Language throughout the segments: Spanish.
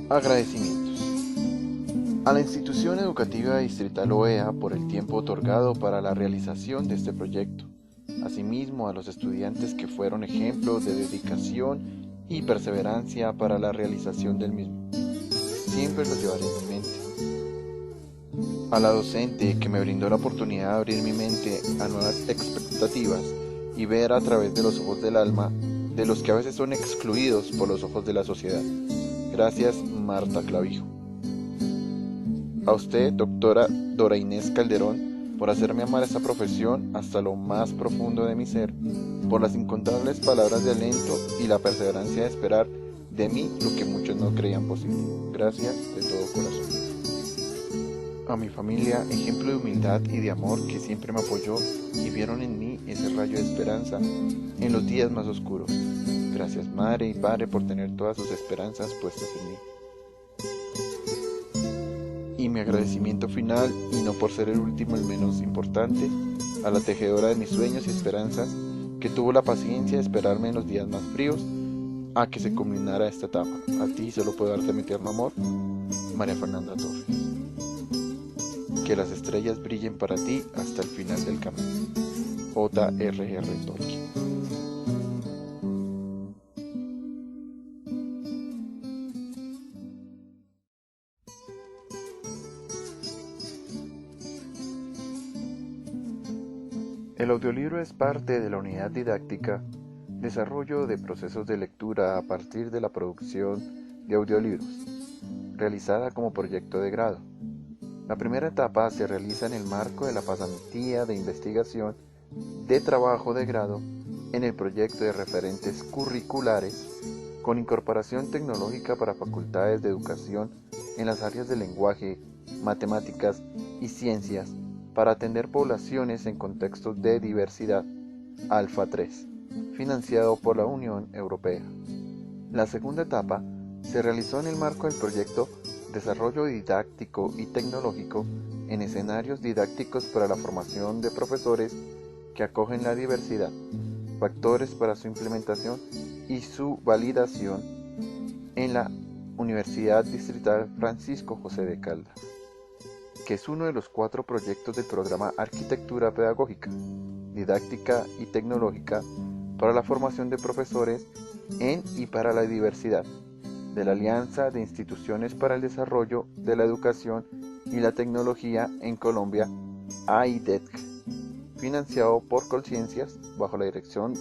Agradecimientos a la Institución Educativa Distrital OEA por el tiempo otorgado para la realización de este proyecto, asimismo a los estudiantes que fueron ejemplos de dedicación y perseverancia para la realización del mismo. Siempre los llevaré en mi mente. A la docente que me brindó la oportunidad de abrir mi mente a nuevas expectativas y ver a través de los ojos del alma de los que a veces son excluidos por los ojos de la sociedad. Gracias, Marta Clavijo. A usted, doctora Dora Inés Calderón, por hacerme amar esta profesión hasta lo más profundo de mi ser, por las incontables palabras de aliento y la perseverancia de esperar de mí lo que muchos no creían posible. Gracias de todo corazón. A mi familia, ejemplo de humildad y de amor que siempre me apoyó y vieron en mí ese rayo de esperanza en los días más oscuros. Gracias, madre y padre, por tener todas sus esperanzas puestas en mí. Y mi agradecimiento final, y no por ser el último el menos importante, a la tejedora de mis sueños y esperanzas, que tuvo la paciencia de esperarme en los días más fríos a que se culminara esta etapa. A ti solo puedo darte mi tierno amor, María Fernanda Torres. Que las estrellas brillen para ti hasta el final del camino. J.R.R. Tolkien. El audiolibro es parte de la unidad didáctica Desarrollo de procesos de lectura a partir de la producción de audiolibros, realizada como proyecto de grado. La primera etapa se realiza en el marco de la pasantía de investigación de trabajo de grado en el proyecto de referentes curriculares con incorporación tecnológica para facultades de educación en las áreas de lenguaje, matemáticas y ciencias para atender poblaciones en contextos de diversidad, Alfa 3, financiado por la Unión Europea. La segunda etapa se realizó en el marco del proyecto Desarrollo didáctico y tecnológico en escenarios didácticos para la formación de profesores que acogen la diversidad, factores para su implementación y su validación en la Universidad Distrital Francisco José de Caldas, que es uno de los 4 proyectos del programa Arquitectura Pedagógica, Didáctica y Tecnológica para la formación de profesores en y para la diversidad, de la Alianza de Instituciones para el Desarrollo de la Educación y la Tecnología en Colombia, AIDEC, financiado por Colciencias, bajo la dirección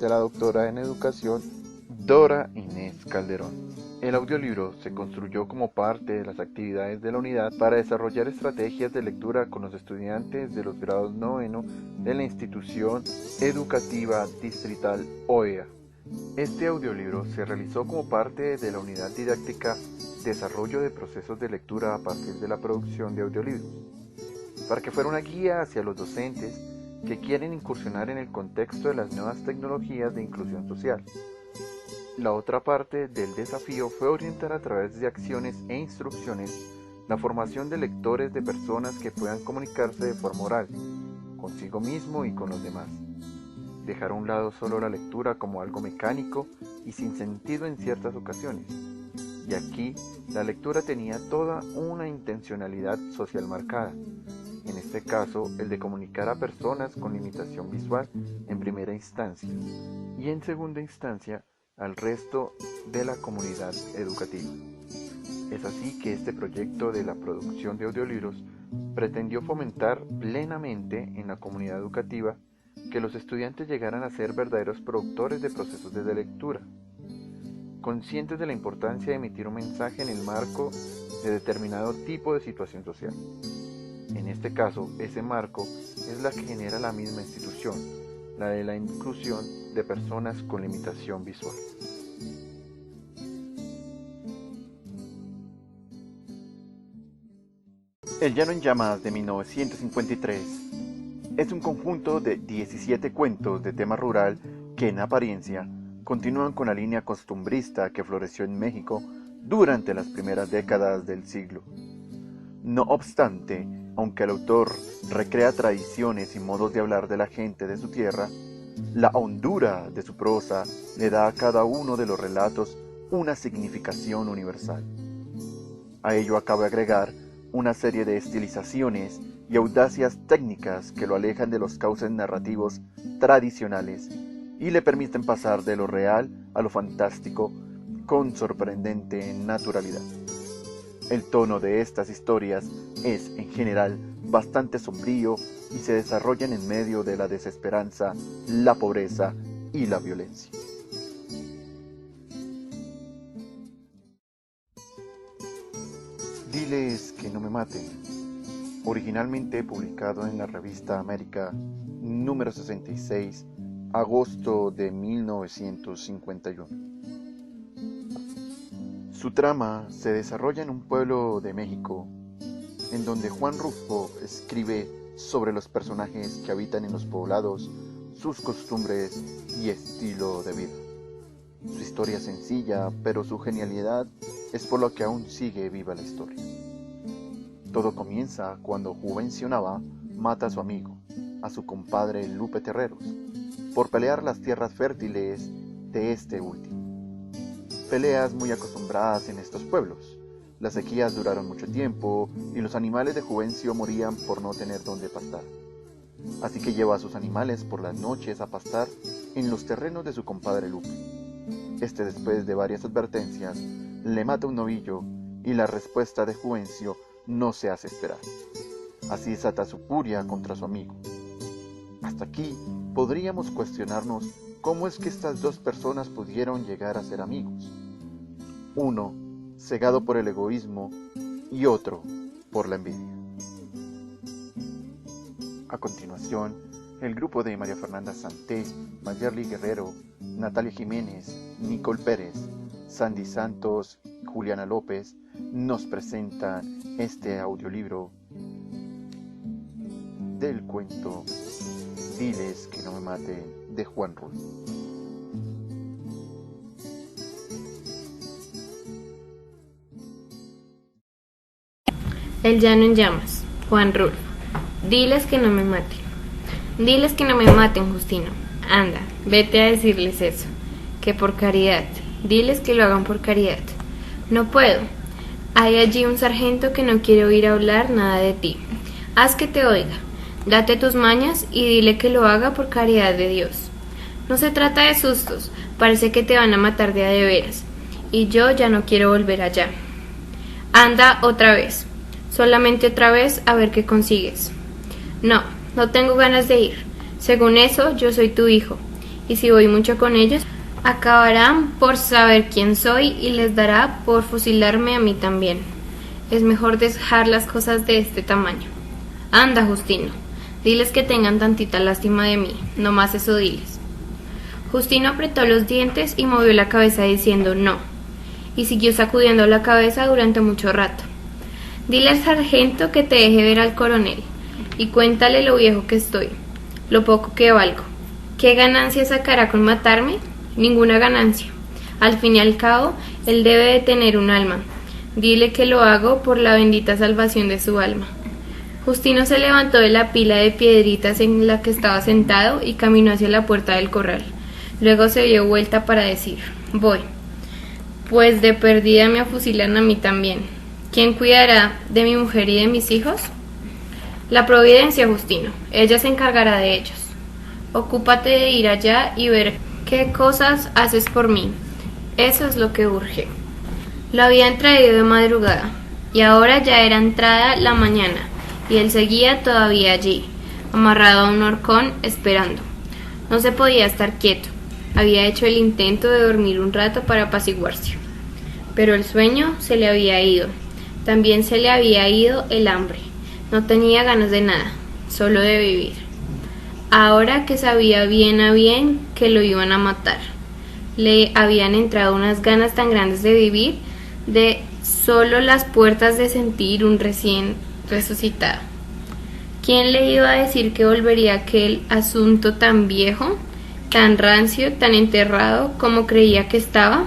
de la doctora en Educación, Dora Inés Calderón. El audiolibro se construyó como parte de las actividades de la unidad para desarrollar estrategias de lectura con los estudiantes de los grados noveno de la Institución Educativa Distrital OEA. Este audiolibro se realizó como parte de la unidad didáctica Desarrollo de procesos de lectura a partir de la producción de audiolibros, para que fuera una guía hacia los docentes que quieren incursionar en el contexto de las nuevas tecnologías de inclusión social. La otra parte del desafío fue orientar a través de acciones e instrucciones la formación de lectores de personas que puedan comunicarse de forma oral, consigo mismo y con los demás. Dejar a un lado solo la lectura como algo mecánico y sin sentido en ciertas ocasiones. Y aquí la lectura tenía toda una intencionalidad social marcada. En este caso, el de comunicar a personas con limitación visual en primera instancia y en segunda instancia al resto de la comunidad educativa. Es así que este proyecto de la producción de audiolibros pretendió fomentar plenamente en la comunidad educativa que los estudiantes llegaran a ser verdaderos productores de procesos de lectura, conscientes de la importancia de emitir un mensaje en el marco de determinado tipo de situación social. En este caso, ese marco es la que genera la misma institución, la de la inclusión de personas con limitación visual. El Llano en Llamas de 1953 es un conjunto de 17 cuentos de tema rural que en apariencia continúan con la línea costumbrista que floreció en México durante las primeras décadas del siglo. No obstante, aunque el autor recrea tradiciones y modos de hablar de la gente de su tierra, La hondura de su prosa le da a cada uno de los relatos una significación universal. A ello acaba de agregar una serie de estilizaciones y audacias técnicas que lo alejan de los cauces narrativos tradicionales y le permiten pasar de lo real a lo fantástico con sorprendente naturalidad. El tono de estas historias es, en general, bastante sombrío y se desarrollan en medio de la desesperanza, la pobreza y la violencia. Diles que no me maten. Originalmente publicado en la revista América, número 66, agosto de 1951. Su trama se desarrolla en un pueblo de México, en donde Juan Rulfo escribe sobre los personajes que habitan en los poblados, sus costumbres y estilo de vida. Su historia es sencilla, pero su genialidad es por lo que aún sigue viva la historia. Todo comienza cuando Juvencio Nava mata a su amigo, a su compadre Lupe Terreros, por pelear las tierras fértiles de este último. Peleas muy acostumbradas en estos pueblos. Las sequías duraron mucho tiempo y los animales de Juvencio morían por no tener dónde pastar. Así que lleva a sus animales por las noches a pastar en los terrenos de su compadre Lupe. Este, después de varias advertencias, le mata un novillo y la respuesta de Juvencio no se hace esperar. Así desata su furia contra su amigo. Hasta aquí podríamos cuestionarnos cómo es que estas dos personas pudieron llegar a ser amigos. Uno, cegado por el egoísmo, y otro, por la envidia. A continuación, el grupo de María Fernanda Santé, Mayerly Guerrero, Natalia Jiménez, Nicole Pérez, Sandy Santos, Juliana López, nos presentan este audiolibro del cuento Diles que no me maten, de Juan Rulfo. El llano en llamas, Juan Rulfo. Diles que no me maten. Diles que no me maten, Justino. Anda, vete a decirles eso. Que por caridad. Diles que lo hagan por caridad. No puedo. Hay allí un sargento que no quiere oír hablar nada de ti. Haz que te oiga. Date tus mañas y dile que lo haga por caridad de Dios. No se trata de sustos. Parece que te van a matar de a de veras. Y yo ya no quiero volver allá. Anda otra vez. Solamente otra vez a ver qué consigues. No tengo ganas de ir. Según eso, yo soy tu hijo. Y si voy mucho con ellos, acabarán por saber quién soy y les dará por fusilarme a mí también. Es mejor dejar las cosas de este tamaño. Anda, Justino. Diles que tengan tantita lástima de mí. No más eso diles. Justino apretó los dientes y movió la cabeza diciendo no. Y siguió sacudiendo la cabeza durante mucho rato. Dile al sargento que te deje ver al coronel y cuéntale lo viejo que estoy, lo poco que valgo. ¿Qué ganancia sacará con matarme? Ninguna ganancia. Al fin y al cabo, él debe de tener un alma. Dile que lo hago por la bendita salvación de su alma. Justino se levantó de la pila de piedritas en la que estaba sentado y caminó hacia la puerta del corral. Luego se dio vuelta para decir, voy. Pues de perdida me afusilan a mí también. ¿Quién cuidará de mi mujer y de mis hijos? La providencia, Justino. Ella se encargará de ellos. Ocúpate de ir allá y ver qué cosas haces por mí. Eso es lo que urge. Lo habían traído de madrugada, y ahora ya era entrada la mañana, y él seguía todavía allí, amarrado a un horcón, esperando. No se podía estar quieto. Había hecho el intento de dormir un rato para apaciguarse. Pero el sueño se le había ido. También se le había ido el hambre. No tenía ganas de nada, solo de vivir. Ahora que sabía bien a bien que lo iban a matar, le habían entrado unas ganas tan grandes de vivir, de solo las puertas de sentir un recién resucitado. ¿Quién le iba a decir que volvería aquel asunto tan viejo, tan rancio, tan enterrado como creía que estaba?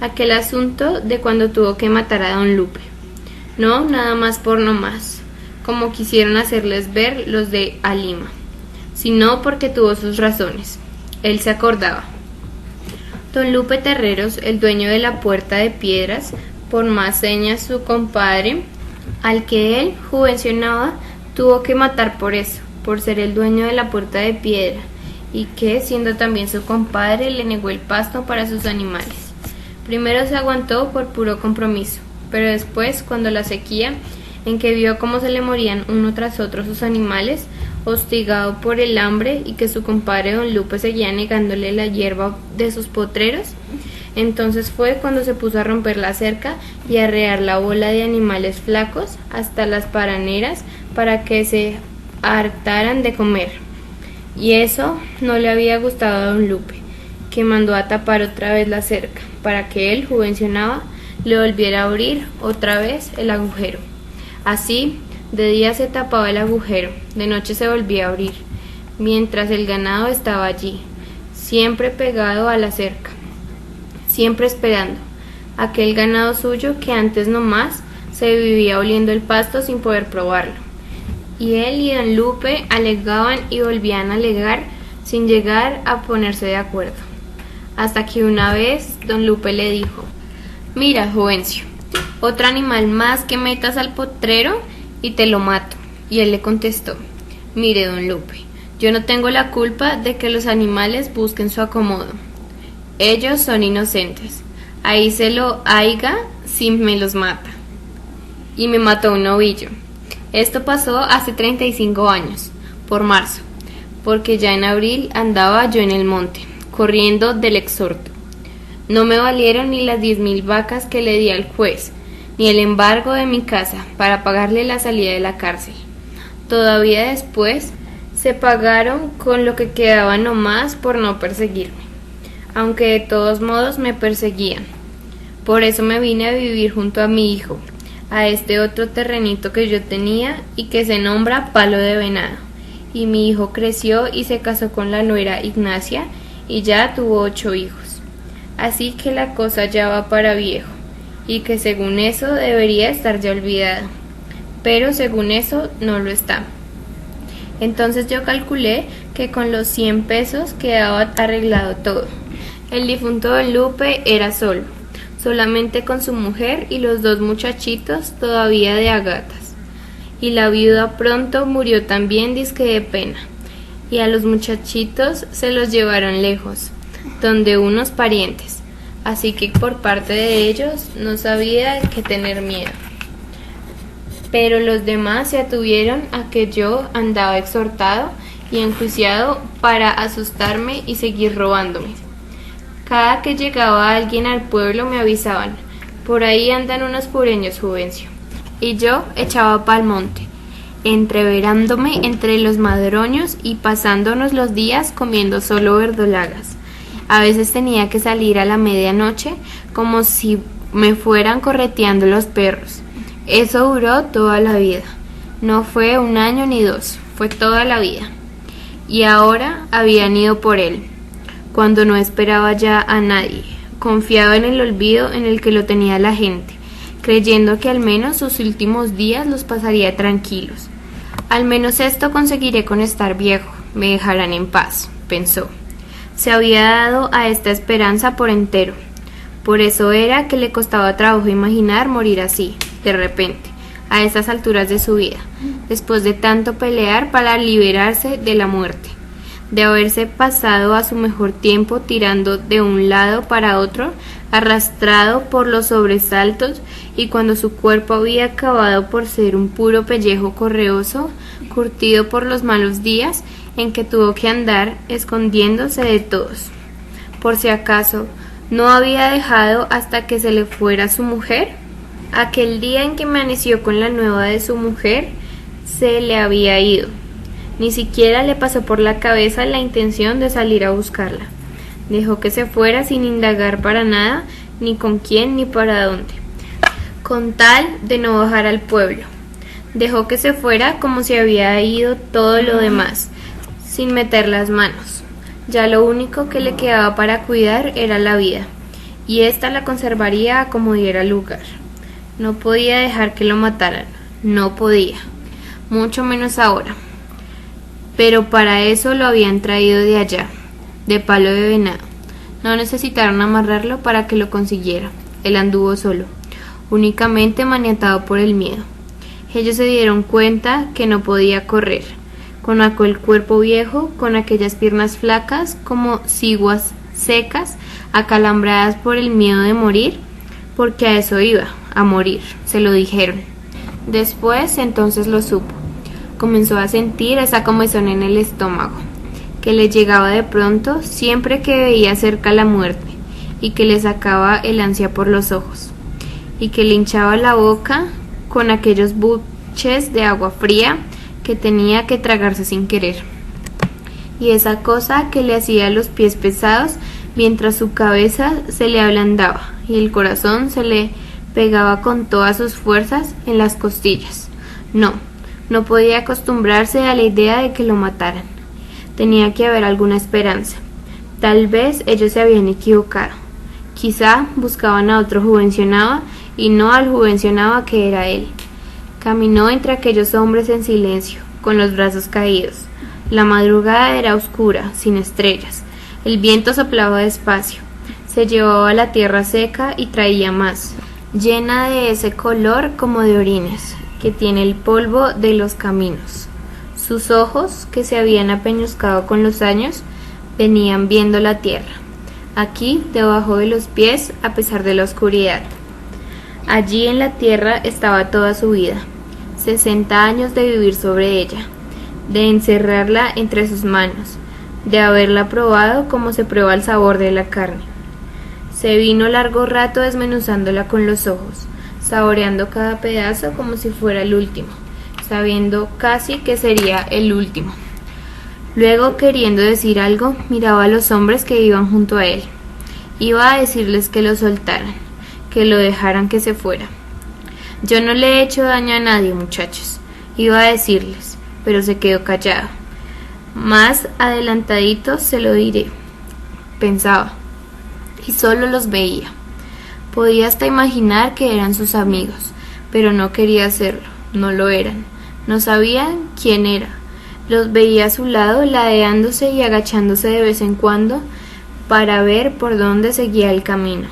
Aquel asunto de cuando tuvo que matar a don Lupe. No, nada más por no más, como quisieron hacerles ver los de Alima, sino porque tuvo sus razones. Él se acordaba. Don Lupe Terreros, el dueño de la Puerta de Piedras, por más señas su compadre, al que él juvencionaba, tuvo que matar por eso, por ser el dueño de la Puerta de Piedra, y que, siendo también su compadre, le negó el pasto para sus animales. Primero se aguantó por puro compromiso, pero después, cuando la sequía, en que vio cómo se le morían uno tras otro sus animales, hostigado por el hambre y que su compadre don Lupe seguía negándole la hierba de sus potreros, entonces fue cuando se puso a romper la cerca y a arrear la bola de animales flacos hasta las paraneras para que se hartaran de comer. Y eso no le había gustado a don Lupe, que mandó a tapar otra vez la cerca, para que él, juvencionaba, le volviera a abrir otra vez el agujero. Así, de día se tapaba el agujero, de noche se volvía a abrir, mientras el ganado estaba allí, siempre pegado a la cerca, siempre esperando aquel ganado suyo que antes no más se vivía oliendo el pasto sin poder probarlo. Y él y don Lupe alegaban y volvían a alegar sin llegar a ponerse de acuerdo, hasta que una vez don Lupe le dijo: «Mira, Juvencio, otro animal más que metas al potrero y te lo mato». Y él le contestó: «Mire, don Lupe, yo no tengo la culpa de que los animales busquen su acomodo. Ellos son inocentes. Ahí se lo haiga si me los mata». Y me mató un novillo. Esto pasó hace 35 años, por marzo, porque ya en abril andaba yo en el monte, corriendo del exhorto. No me valieron ni las 10.000 vacas que le di al juez, ni el embargo de mi casa para pagarle la salida de la cárcel. Todavía después se pagaron con lo que quedaba nomás por no perseguirme, aunque de todos modos me perseguían. Por eso me vine a vivir junto a mi hijo, a este otro terrenito que yo tenía y que se nombra Palo de Venado. Y mi hijo creció y se casó con la nuera Ignacia y ya tuvo 8 hijos. Así que la cosa ya va para viejo, y que según eso debería estar ya olvidada, pero según eso no lo está. Entonces yo calculé que con los 100 pesos quedaba arreglado todo. El difunto don Lupe era solo, solamente con su mujer y los 2 muchachitos todavía de agatas. Y la viuda pronto murió también dizque de pena, y a los muchachitos se los llevaron lejos, donde unos parientes, así que por parte de ellos no sabía qué tener miedo. Pero los demás se atuvieron a que yo andaba exhortado y enjuiciado para asustarme y seguir robándome. Cada que llegaba alguien al pueblo me avisaban: «Por ahí andan unos pureños, Juvencio». Y yo echaba pa'l monte, entreverándome entre los madroños y pasándonos los días comiendo solo verdolagas. A veces tenía que salir a la medianoche como si me fueran correteando los perros. Eso duró toda la vida. No fue 1 año ni 2, fue toda la vida. Y ahora habían ido por él, cuando no esperaba ya a nadie, confiado en el olvido en el que lo tenía la gente, creyendo que al menos sus últimos días los pasaría tranquilos. Al menos esto conseguiré con estar viejo, me dejarán en paz, pensó. Se había dado a esta esperanza por entero. Por eso era que le costaba trabajo imaginar morir así, de repente, a estas alturas de su vida, después de tanto pelear para liberarse de la muerte, de haberse pasado a su mejor tiempo tirando de un lado para otro, arrastrado por los sobresaltos, y cuando su cuerpo había acabado por ser un puro pellejo correoso, curtido por los malos días en que tuvo que andar escondiéndose de todos. Por si acaso no había dejado hasta que se le fuera su mujer. Aquel día en que amaneció con la nueva de su mujer, se le había ido. Ni siquiera le pasó por la cabeza la intención de salir a buscarla. Dejó que se fuera sin indagar para nada, ni con quién ni para dónde, con tal de no bajar al pueblo. Dejó que se fuera como si había ido todo lo demás, sin meter las manos. Ya lo único que le quedaba para cuidar era la vida, y ésta la conservaría como diera lugar. No podía dejar que lo mataran, no podía, mucho menos ahora. Pero para eso lo habían traído de allá, de palo de venado. No necesitaron amarrarlo para que lo consiguiera. Él anduvo solo, únicamente maniatado por el miedo. Ellos se dieron cuenta que no podía correr, con aquel cuerpo viejo, con aquellas piernas flacas como ciguas secas, acalambradas por el miedo de morir, porque a eso iba, a morir, se lo dijeron. Después, entonces lo supo. Comenzó a sentir esa comezón en el estómago, que le llegaba de pronto siempre que veía cerca la muerte, y que le sacaba el ansia por los ojos, y que le hinchaba la boca con aquellos buches de agua fría que tenía que tragarse sin querer, y esa cosa que le hacía los pies pesados mientras su cabeza se le ablandaba y el corazón se le pegaba con todas sus fuerzas en las costillas. No podía acostumbrarse a la idea de que lo mataran. Tenía que haber alguna esperanza. Tal vez ellos se habían equivocado. Quizá buscaban a otro juvencionado y no al juvencionado que era él. Caminó entre aquellos hombres en silencio, con los brazos caídos. La madrugada era oscura, sin estrellas. El viento soplaba despacio. Se llevaba la tierra seca y traía más, llena de ese color como de orines, que tiene el polvo de los caminos. Sus ojos, que se habían apeñuscado con los años, venían viendo la tierra, aquí debajo de los pies a pesar de la oscuridad. Allí en la tierra estaba toda su vida, 60 años de vivir sobre ella, de encerrarla entre sus manos, de haberla probado como se prueba el sabor de la carne. Se vino largo rato desmenuzándola con los ojos, saboreando cada pedazo como si fuera el último, sabiendo casi que sería el último. Luego, queriendo decir algo, miraba a los hombres que iban junto a él. Iba a decirles que lo soltaran, que lo dejaran que se fuera. Yo no le he hecho daño a nadie, muchachos, iba a decirles, pero se quedó callado. Más adelantadito se lo diré, pensaba, y solo los veía. Podía hasta imaginar que eran sus amigos, pero no quería hacerlo, no lo eran, no sabían quién era. Los veía a su lado ladeándose y agachándose de vez en cuando para ver por dónde seguía el camino.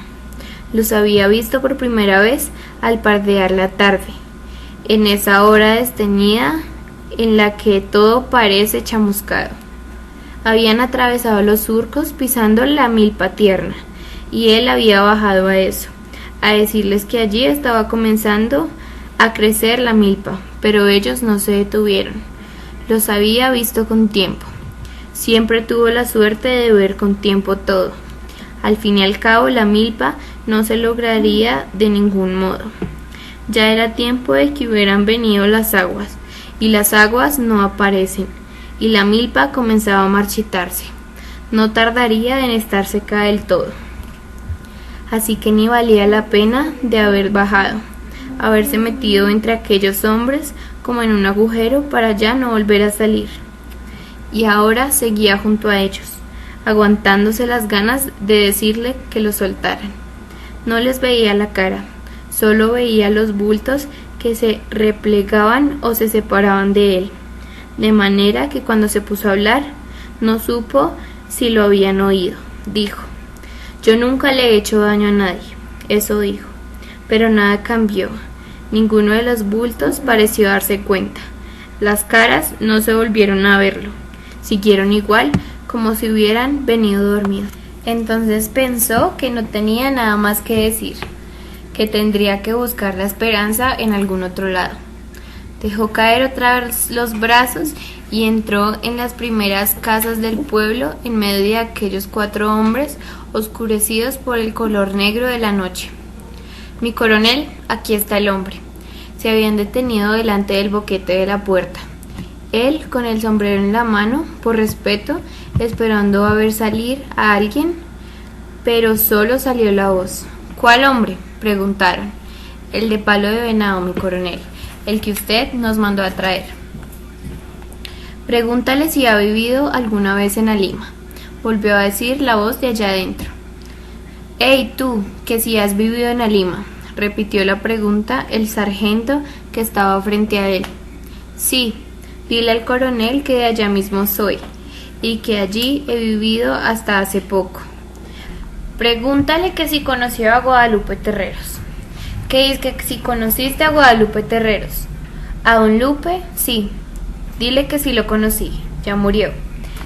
Los había visto por primera vez al pardear la tarde, en esa hora desteñida en la que todo parece chamuscado. Habían atravesado los surcos pisando la milpa tierna, y él había bajado a eso, a decirles que allí estaba comenzando a crecer la milpa, pero ellos no se detuvieron. Los había visto con tiempo. Siempre tuvo la suerte de ver con tiempo todo. Al fin y al cabo, la milpa no se lograría de ningún modo. Ya era tiempo de que hubieran venido las aguas, y las aguas no aparecen, y la milpa comenzaba a marchitarse. No tardaría en estar seca del todo. Así que ni valía la pena de haber bajado, haberse metido entre aquellos hombres como en un agujero para ya no volver a salir. Y ahora seguía junto a ellos, aguantándose las ganas de decirle que lo soltaran. No les veía la cara, solo veía los bultos que se replegaban o se separaban de él, de manera que cuando se puso a hablar, no supo si lo habían oído. Dijo: «Yo nunca le he hecho daño a nadie», eso dijo, pero nada cambió. Ninguno de los bultos pareció darse cuenta. Las caras no se volvieron a verlo. Siguieron igual, como si hubieran venido dormidos. Entonces pensó que no tenía nada más que decir, que tendría que buscar la esperanza en algún otro lado. Dejó caer otra vez los brazos y entró en las primeras casas del pueblo en medio de aquellos 4 hombres oscurecidos por el color negro de la noche. «Mi coronel, aquí está el hombre». Se habían detenido delante del boquete de la puerta. Él, con el sombrero en la mano, por respeto, esperando a ver salir a alguien, pero solo salió la voz. «¿Cuál hombre?», preguntaron. «El de palo de venado, mi coronel, el que usted nos mandó a traer». «Pregúntale si ha vivido alguna vez en Alima», volvió a decir la voz de allá adentro. «Hey, tú, que si has vivido en Alima», repitió la pregunta el sargento que estaba frente a él. «Sí, dile al coronel que de allá mismo soy, y que allí he vivido hasta hace poco. Pregúntale que si conoció a Guadalupe Terreros. ¿Qué es que si conociste a Guadalupe Terreros? ¿A don Lupe? Sí. Dile que sí lo conocí, ya murió.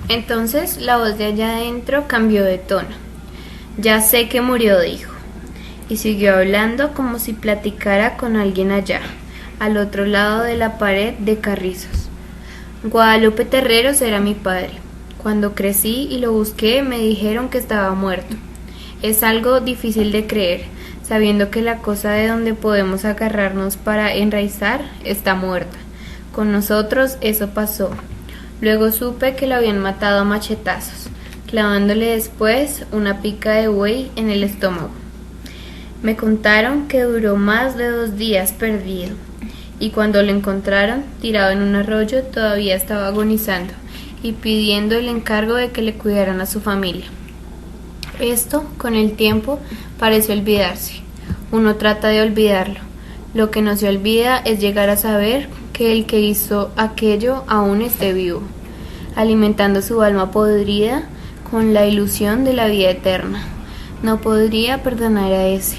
Entonces la voz de allá adentro cambió de tono. Ya sé que murió, dijo. Y siguió hablando como si platicara con alguien allá, al otro lado de la pared de carrizos. Guadalupe Terreros era mi padre. Cuando crecí y lo busqué, me dijeron que estaba muerto. Es algo difícil de creer, sabiendo que la cosa de donde podemos agarrarnos para enraizar está muerta. Con nosotros eso pasó. Luego supe que lo habían matado a machetazos, clavándole después una pica de buey en el estómago. Me contaron que duró más de 2 días perdido, y cuando lo encontraron tirado en un arroyo todavía estaba agonizando y pidiendo el encargo de que le cuidaran a su familia. Esto, con el tiempo, parece olvidarse. Uno trata de olvidarlo. Lo que no se olvida es llegar a saber que el que hizo aquello aún esté vivo, alimentando su alma podrida con la ilusión de la vida eterna. No podría perdonar a ese,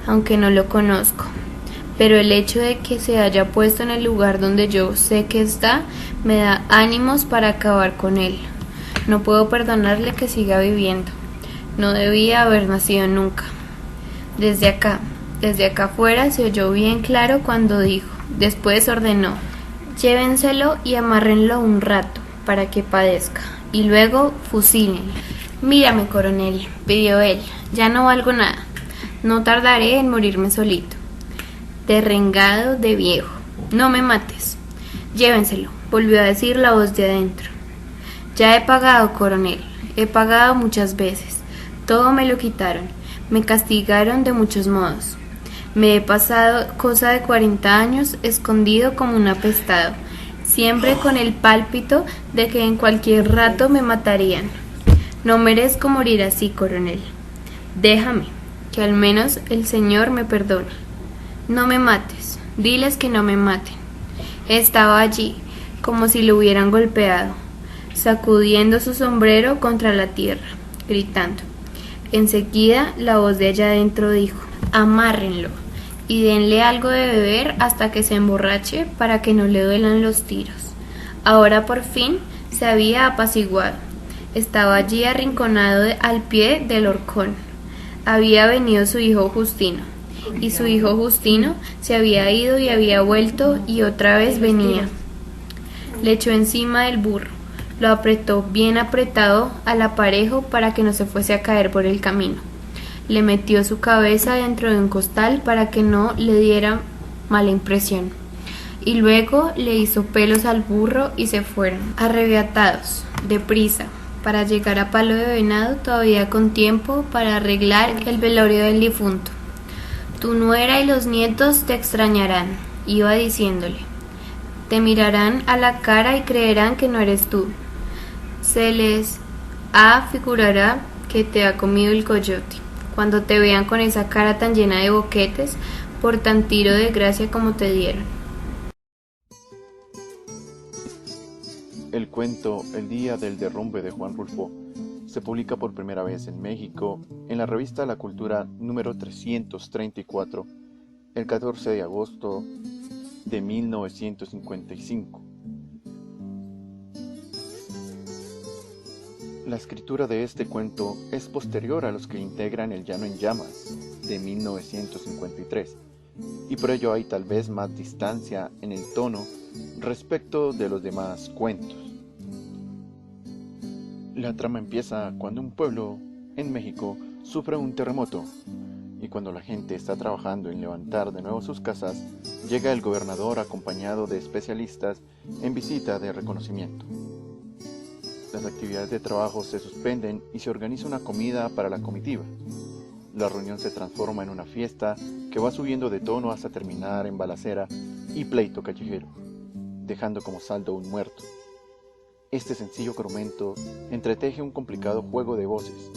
aunque no lo conozco, pero el hecho de que se haya puesto en el lugar donde yo sé que está, me da ánimos para acabar con él. No puedo perdonarle que siga viviendo. No debía haber nacido nunca. Desde acá afuera se oyó bien claro cuando dijo. Después ordenó: llévenselo y amárrenlo un rato para que padezca, y luego fusílenlo. Mírame, coronel, pidió él, ya no valgo nada. No tardaré en morirme solito. Derrengado de viejo, no me mates. Llévenselo, volvió a decir la voz de adentro. Ya he pagado, coronel, he pagado muchas veces. Todo me lo quitaron, me castigaron de muchos modos. Me he pasado cosa de 40 años escondido como un apestado, siempre con el pálpito de que en cualquier rato me matarían. No merezco morir así, coronel. Déjame, que al menos el Señor me perdone. No me mates, diles que no me maten. Estaba allí, como si lo hubieran golpeado, sacudiendo su sombrero contra la tierra, gritando. Enseguida la voz de allá adentro dijo: amárrenlo y denle algo de beber hasta que se emborrache para que no le duelan los tiros. Ahora por fin se había apaciguado. Estaba allí arrinconado al pie del horcón. Había venido su hijo Justino, y su hijo Justino se había ido y había vuelto y otra vez venía. Le echó encima del burro, lo apretó bien apretado al aparejo para que no se fuese a caer por el camino. Le metió su cabeza dentro de un costal para que no le diera mala impresión. Y luego le hizo pelos al burro y se fueron, arrebiatados, deprisa, para llegar a Palo de Venado todavía con tiempo para arreglar el velorio del difunto. Tu nuera y los nietos te extrañarán, iba diciéndole. Te mirarán a la cara y creerán que no eres tú. Se les afigurará que te ha comido el coyote, cuando te vean con esa cara tan llena de boquetes por tan tiro de gracia como te dieron. El cuento El día del derrumbe de Juan Rulfo se publica por primera vez en México en la revista La Cultura número 334 el 14 de agosto de 1955. La escritura de este cuento es posterior a los que integran El Llano en Llamas de 1953 y por ello hay tal vez más distancia en el tono respecto de los demás cuentos. La trama empieza cuando un pueblo en México sufre un terremoto y cuando la gente está trabajando en levantar de nuevo sus casas, llega el gobernador acompañado de especialistas en visita de reconocimiento. Las actividades de trabajo se suspenden y se organiza una comida para la comitiva. La reunión se transforma en una fiesta que va subiendo de tono hasta terminar en balacera y pleito callejero, dejando como saldo un muerto. Este sencillo fragmento entreteje un complicado juego de voces,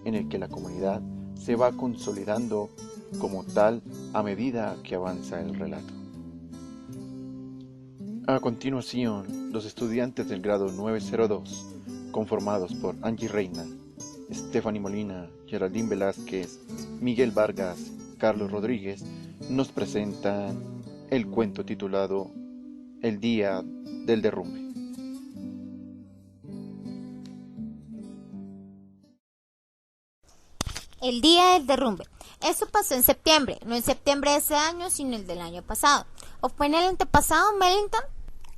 en el que la comunidad se va consolidando como tal a medida que avanza el relato. A continuación, los estudiantes del grado 902 conformados por Angie Reina, Stephanie Molina, Geraldine Velázquez, Miguel Vargas, Carlos Rodríguez, nos presentan el cuento titulado El día del derrumbe. El día del derrumbe. Esto pasó en septiembre, no en septiembre de ese año, sino el del año pasado. ¿O fue en el antepasado, Mellington?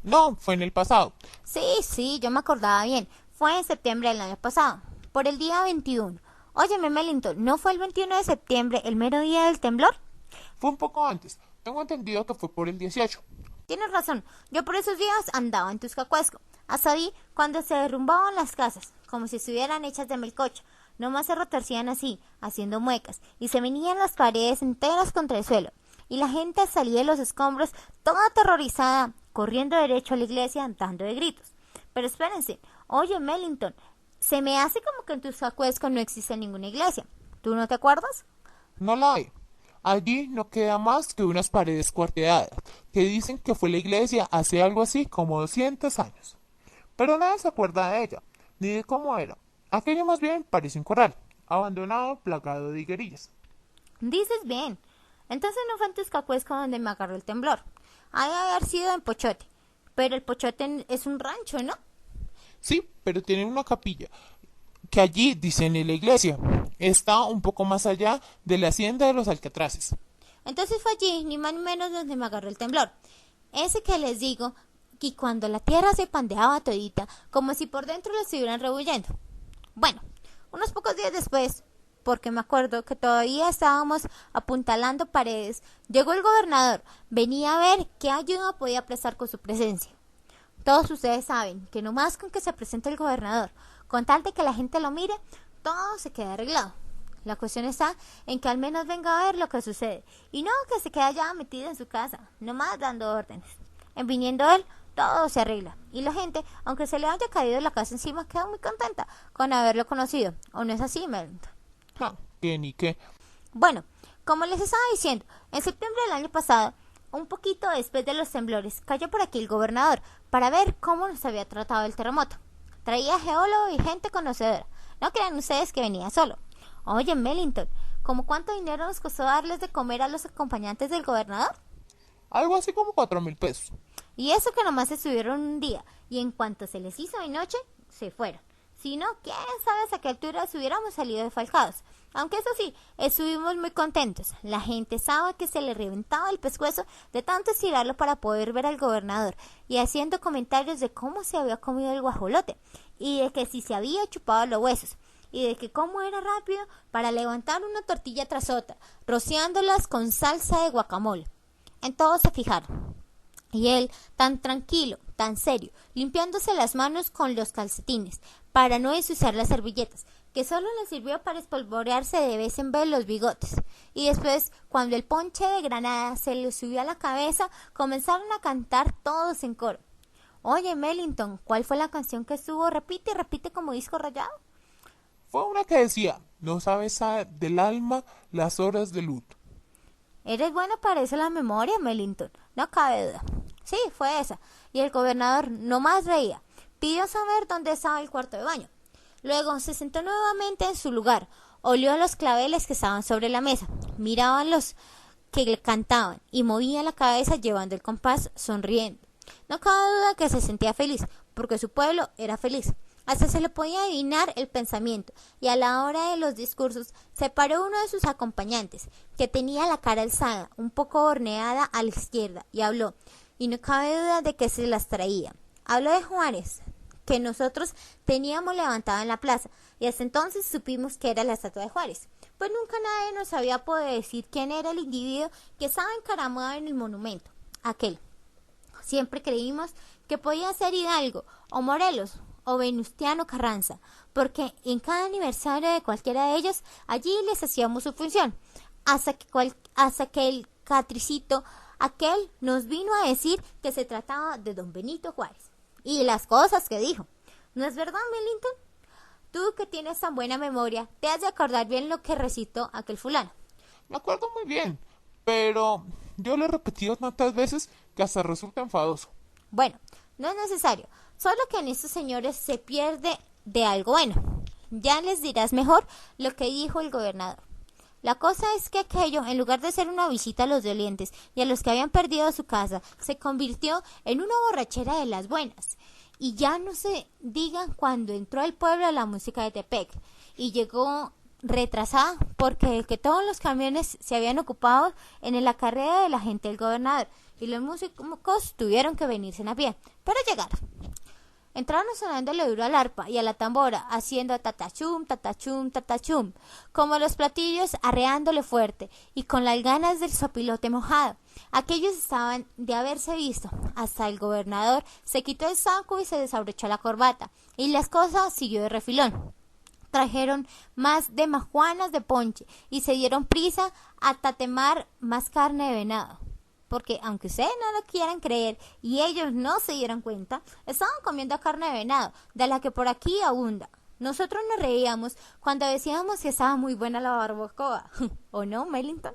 No, fue en el pasado. Sí, yo me acordaba bien. Fue en septiembre del año pasado, por el día 21. Óyeme, Mellington, ¿no fue el 21 de septiembre el mero día del temblor? Fue un poco antes. Tengo entendido que fue por el 18. Tienes razón, yo por esos días andaba en Tuscacuesco. Hasta vi cuando se derrumbaban las casas, como si estuvieran hechas de melcocha. Nomás se retorcían así, haciendo muecas, y se venían las paredes enteras contra el suelo. Y la gente salía de los escombros, toda aterrorizada, corriendo derecho a la iglesia, dando de gritos. Pero espérense, oye, Mellington, se me hace como que en Tuscacuesco no existe ninguna iglesia. ¿Tú no te acuerdas? No la hay. Allí no queda más que unas paredes cuarteadas, que dicen que fue la iglesia hace algo así como 200 años. Pero nadie se acuerda de ella, ni de cómo era. Aquello más bien parece un corral, abandonado, plagado de higuerillas. Dices bien. Entonces no fue en Tuscacuesco donde me agarró el temblor. Ha de haber sido en Pochote. Pero el Pochote es un rancho, ¿no? Sí, pero tiene una capilla, que allí dicen en la iglesia. Está un poco más allá de la hacienda de los Alcatraces. Entonces fue allí, ni más ni menos, donde me agarró el temblor. Ese que les digo, que cuando la tierra se pandeaba todita, como si por dentro la estuvieran rebullendo. Bueno, unos pocos días después, porque me acuerdo que todavía estábamos apuntalando paredes, llegó el gobernador. Venía a ver qué ayuda podía prestar con su presencia. Todos ustedes saben que nomás con que se presente el gobernador, con tal de que la gente lo mire, todo se queda arreglado. La cuestión está en que al menos venga a ver lo que sucede, y no que se quede allá metido en su casa, nomás dando órdenes. En viniendo él, todo se arregla, y la gente, aunque se le haya caído la casa encima, queda muy contenta con haberlo conocido. ¿O no es así, Mellington? ¿Qué ni qué? Bueno, como les estaba diciendo, en septiembre del año pasado, un poquito después de los temblores, cayó por aquí el gobernador para ver cómo nos había tratado el terremoto. Traía geólogo y gente conocedora. No crean ustedes que venía solo. Oye, Mellington, ¿cómo cuánto dinero nos costó darles de comer a los acompañantes del gobernador? Algo así como 4,000 pesos. Y eso que nomás estuvieron un día, y en cuanto se les hizo de noche, se fueron. Si no, quién sabe hasta qué altura hubiéramos salido desfalcados. Aunque eso sí, estuvimos muy contentos. La gente sabe que se le reventaba el pescuezo de tanto estirarlo para poder ver al gobernador, y haciendo comentarios de cómo se había comido el guajolote, y de que si se había chupado los huesos, y de que cómo era rápido para levantar una tortilla tras otra, rociándolas con salsa de guacamole. En todo se fijaron. Y él, tan tranquilo, tan serio, limpiándose las manos con los calcetines, para no ensuciar las servilletas, que solo le sirvió para espolvorearse de vez en vez los bigotes. Y después, cuando el ponche de granada se le subió a la cabeza, comenzaron a cantar todos en coro. Oye, Mellington, ¿cuál fue la canción que estuvo repite y repite como disco rayado? Fue una que decía, no sabes del alma las horas de luto. Eres bueno para eso la memoria, Mellington, no cabe duda. Sí, fue esa. Y el gobernador no más reía. Pidió saber dónde estaba el cuarto de baño. Luego se sentó nuevamente en su lugar, olió los claveles que estaban sobre la mesa, miraba a los que le cantaban y movía la cabeza llevando el compás, sonriendo. No cabe duda que se sentía feliz, porque su pueblo era feliz. Hasta se le podía adivinar el pensamiento, y a la hora de los discursos se paró uno de sus acompañantes, que tenía la cara alzada, un poco horneada a la izquierda, y habló, y no cabe duda de que se las traía. Habló de Juárez, que nosotros teníamos levantado en la plaza, y hasta entonces supimos que era la estatua de Juárez, pues nunca nadie nos había podido decir quién era el individuo que estaba encaramado en el monumento, aquel. Siempre creímos que podía ser Hidalgo, o Morelos, o Venustiano Carranza, porque en cada aniversario de cualquiera de ellos, allí les hacíamos su función, hasta que el catricito aquel nos vino a decir que se trataba de don Benito Juárez, y las cosas que dijo. ¿No es verdad, Mellington? Tú que tienes tan buena memoria, te has de acordar bien lo que recitó aquel fulano. Me acuerdo muy bien, pero yo lo he repetido tantas veces que hasta resulta enfadoso. Bueno, no es necesario, solo que en estos señores se pierde de algo bueno. Ya les dirás mejor lo que dijo el gobernador. La cosa es que aquello, en lugar de ser una visita a los dolientes y a los que habían perdido su casa, se convirtió en una borrachera de las buenas. Y ya no se diga cuando entró al pueblo la música de Tepec y llegó retrasada porque que todos los camiones se habían ocupado en la carrera de la gente del gobernador y los músicos tuvieron que venirse a pie, pero llegaron. Entraron sonándole duro al arpa y a la tambora, haciendo tatachum, tatachum, tatachum, como los platillos arreándole fuerte, y con las ganas del sopilote mojado. Aquellos estaban de haberse visto. Hasta el gobernador se quitó el saco y se desabrochó la corbata, y las cosas siguió de refilón. Trajeron más de majuanas de ponche, y se dieron prisa a tatemar más carne de venado. Porque aunque ustedes no lo quieran creer y ellos no se dieran cuenta, estaban comiendo carne de venado, de la que por aquí abunda. Nosotros nos reíamos cuando decíamos que estaba muy buena la barbacoa, ¿o no, Mellington?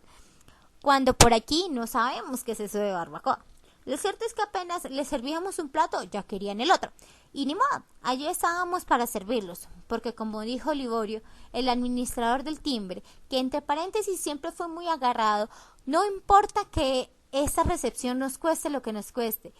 Cuando por aquí no sabemos qué es eso de barbacoa. Lo cierto es que apenas les servíamos un plato, ya querían el otro. Y ni modo, allí estábamos para servirlos, porque como dijo Liborio, el administrador del timbre, que entre paréntesis siempre fue muy agarrado, no importa que esa recepción nos cueste lo que nos cueste,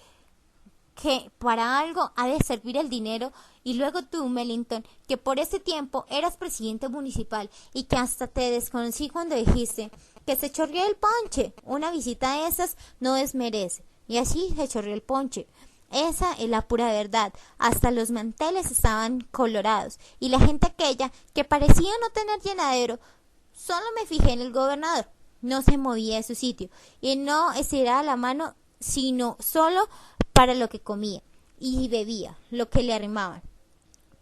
que para algo ha de servir el dinero. Y luego tú, Mellington, que por ese tiempo eras presidente municipal y que hasta te desconocí cuando dijiste que se chorreó el ponche, una visita de esas no desmerece. Y así se chorreó el ponche. Esa es la pura verdad. Hasta los manteles estaban colorados y la gente aquella que parecía no tener llenadero. Solo me fijé en el gobernador. No se movía de su sitio y no estiraba la mano sino solo para lo que comía y bebía, lo que le arrimaban.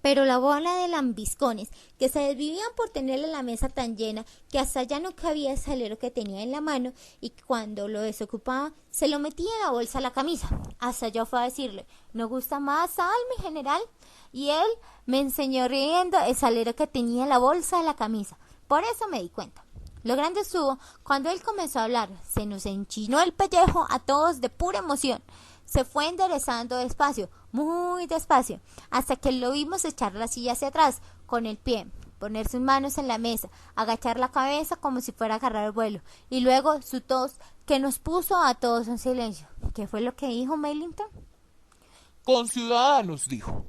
Pero la bola de lambiscones que se desvivían por tenerle la mesa tan llena que hasta ya no cabía el salero que tenía en la mano, y cuando lo desocupaba se lo metía en la bolsa a la camisa. Hasta yo fue a decirle: ¿no gusta más sal, mi general? Y él me enseñó riendo el salero que tenía en la bolsa de la camisa. Por eso me di cuenta. Lo grande estuvo cuando él comenzó a hablar. Se nos enchinó el pellejo a todos de pura emoción. Se fue enderezando despacio, muy despacio, hasta que lo vimos echar la silla hacia atrás con el pie, poner sus manos en la mesa, agachar la cabeza como si fuera a agarrar el vuelo, y luego su tos que nos puso a todos en silencio. ¿Qué fue lo que dijo Mellington? Conciudadanos, dijo,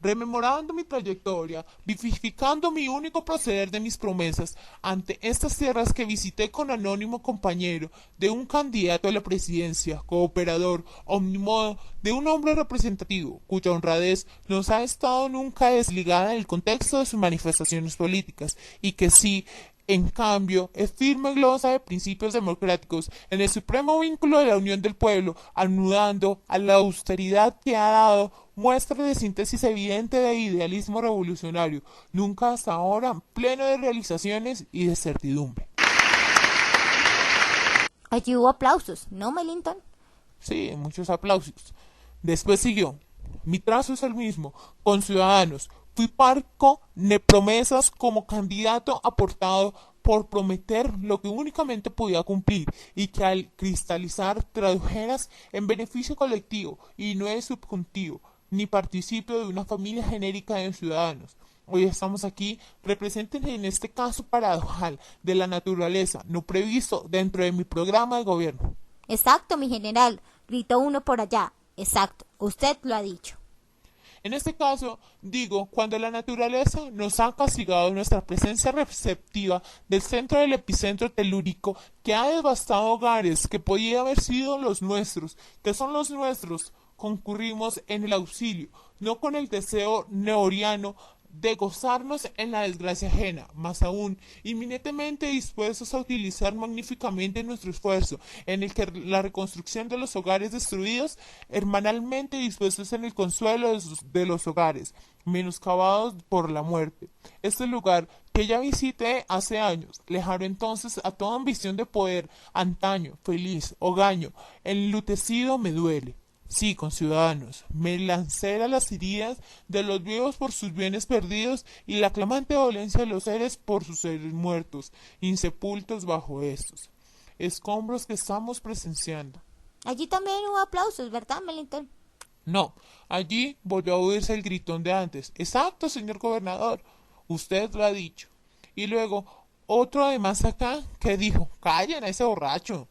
rememorando mi trayectoria, vivificando mi único proceder de mis promesas ante estas tierras que visité con anónimo compañero de un candidato a la presidencia, cooperador, omnimodo, de un hombre representativo, cuya honradez no ha estado nunca desligada del contexto de sus manifestaciones políticas, y que sí, en cambio, es firme glosa de principios democráticos en el supremo vínculo de la unión del pueblo, anudando a la austeridad que ha dado muestra de síntesis evidente de idealismo revolucionario, nunca hasta ahora pleno de realizaciones y de certidumbre. Allí hubo aplausos, ¿no, Mellington? Sí, muchos aplausos. Después siguió: mi trazo es el mismo, conciudadanos. Fui parco de promesas como candidato aportado por prometer lo que únicamente podía cumplir, y que al cristalizar tradujeras en beneficio colectivo y no es subjuntivo, ni participio de una familia genérica de ciudadanos. Hoy estamos aquí representen en este caso paradojal de la naturaleza, no previsto dentro de mi programa de gobierno. Exacto, mi general, gritó uno por allá. Exacto, usted lo ha dicho. En este caso, digo, cuando la naturaleza nos ha castigado nuestra presencia receptiva del centro del epicentro telúrico que ha devastado hogares que podían haber sido los nuestros, que son los nuestros, concurrimos en el auxilio, no con el deseo neoriano de gozarnos en la desgracia ajena, más aún, inminentemente dispuestos a utilizar magníficamente nuestro esfuerzo, en el que la reconstrucción de los hogares destruidos, hermanalmente dispuestos en el consuelo de los hogares, menoscabados por la muerte. Este lugar, que ya visité hace años, lejano entonces a toda ambición de poder, antaño, feliz, hogaño, enlutecido me duele. Sí, conciudadanos, me lancé a las heridas de los vivos por sus bienes perdidos y la clamante dolencia de los seres por sus seres muertos, insepultos bajo estos escombros que estamos presenciando. Allí también hubo aplausos, ¿verdad, Mellington? No, allí volvió a oírse el gritón de antes. Exacto, señor gobernador, usted lo ha dicho. Y luego otro de más acá que dijo, callen a ese borracho.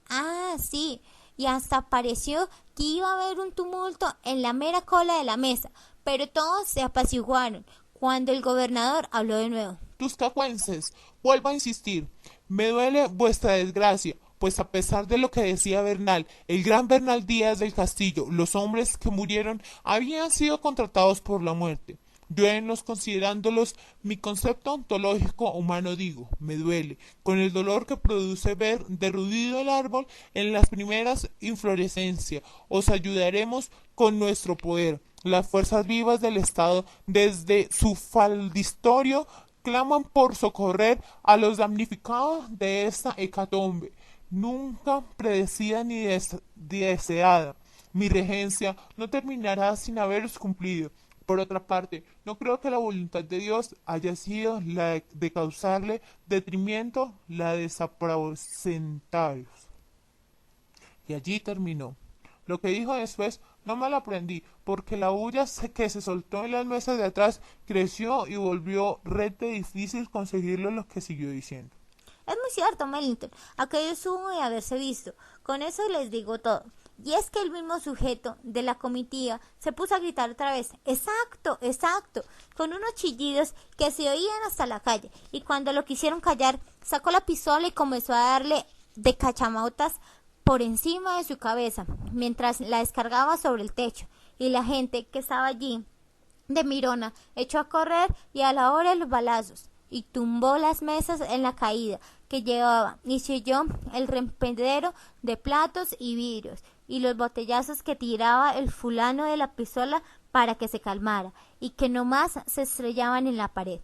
Ah, sí, y hasta pareció que iba a haber un tumulto en la mera cola de la mesa, pero todos se apaciguaron cuando el gobernador habló de nuevo. Tuscacuenses, vuelvo a insistir, me duele vuestra desgracia, pues a pesar de lo que decía Bernal, el gran Bernal Díaz del Castillo, los hombres que murieron habían sido contratados por la muerte. Yo en los considerándolos, mi concepto ontológico humano digo, me duele, con el dolor que produce ver derruido el árbol en las primeras inflorescencias. Os ayudaremos con nuestro poder. Las fuerzas vivas del Estado, desde su faldistorio, claman por socorrer a los damnificados de esta hecatombe, nunca predecida ni deseada. Mi regencia no terminará sin haberos cumplido. Por otra parte, no creo que la voluntad de Dios haya sido la de causarle detrimento, la de desaprocentarios. Y allí terminó. Lo que dijo después no me lo aprendí, porque la bulla que se soltó en las mesas de atrás creció y volvió rete difícil conseguirlo lo que siguió diciendo. Es muy cierto, Mellington, aquello subo de haberse visto. Con eso les digo todo. Y es que el mismo sujeto de la comitiva se puso a gritar otra vez, exacto, exacto, con unos chillidos que se oían hasta la calle, y cuando lo quisieron callar, sacó la pistola y comenzó a darle de cachamautas por encima de su cabeza, mientras la descargaba sobre el techo, y la gente que estaba allí de mirona echó a correr y a la hora de los balazos, y tumbó las mesas en la caída que llevaba, y se oyó el rempedero de platos y vidrios, y los botellazos que tiraba el fulano de la pistola para que se calmara, y que no más se estrellaban en la pared.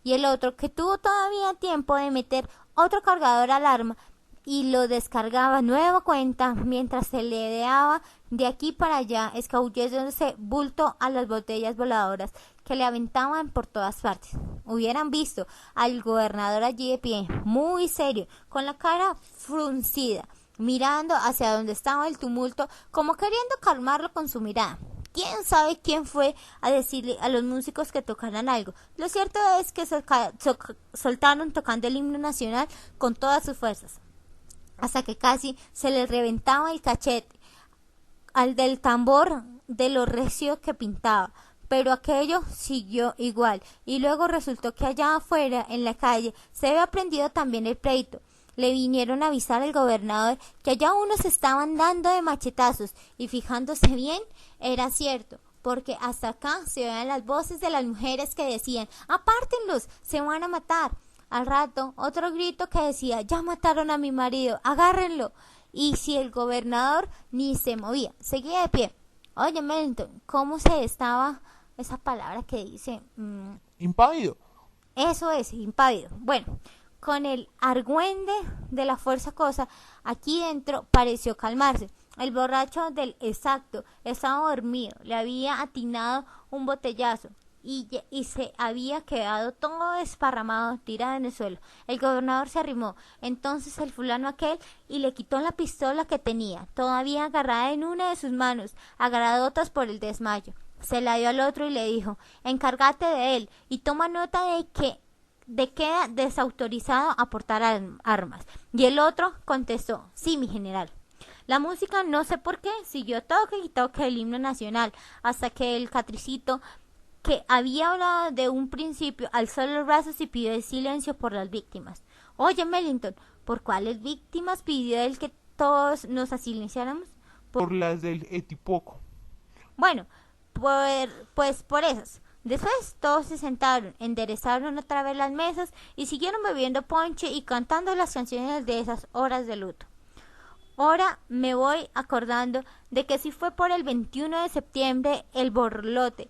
Y el otro, que tuvo todavía tiempo de meter otro cargador al arma, y lo descargaba nueva cuenta mientras se le daba de aquí para allá, escabulléndose bulto a las botellas voladoras que le aventaban por todas partes. Hubieran visto al gobernador allí de pie, muy serio, con la cara fruncida, mirando hacia donde estaba el tumulto, como queriendo calmarlo con su mirada. ¿Quién sabe quién fue a decirle a los músicos que tocaran algo? Lo cierto es que soltaron tocando el himno nacional con todas sus fuerzas, hasta que casi se le reventaba el cachete al del tambor de lo recio que pintaba. Pero aquello siguió igual, y luego resultó que allá afuera, en la calle, se había prendido también el pleito. Le vinieron a avisar al gobernador que allá unos estaban dando de machetazos, y fijándose bien, era cierto, porque hasta acá se oían las voces de las mujeres que decían, apártenlos, se van a matar. Al rato, otro grito que decía, ya mataron a mi marido, agárrenlo. Y si el gobernador ni se movía, seguía de pie. Oye, Mellington, ¿cómo se estaba esa palabra que dice? Impávido. Eso es, impávido. Bueno, con el argüende de la fuerza cosa, aquí dentro pareció calmarse. El borracho del exacto estaba dormido, le había atinado un botellazo y se había quedado todo desparramado, tirado en el suelo. El gobernador se arrimó entonces el fulano aquel y le quitó la pistola que tenía, todavía agarrada en una de sus manos, agarradotas por el desmayo. Se la dio al otro y le dijo, encárgate de él y toma nota de que queda desautorizado a portar armas. Y el otro contestó, sí, mi general. La música, no sé por qué, siguió toque y toque el himno nacional, hasta que el catricito, que había hablado de un principio, alzó los brazos y pidió el silencio por las víctimas. Oye, Mellington, ¿por cuáles víctimas pidió él que todos nos silenciáramos? Por las del Etipoco. Bueno, pues por esas. Después todos se sentaron, enderezaron otra vez las mesas y siguieron bebiendo ponche y cantando las canciones de esas horas de luto. Ahora me voy acordando de que si fue por el 21 de septiembre el borlote,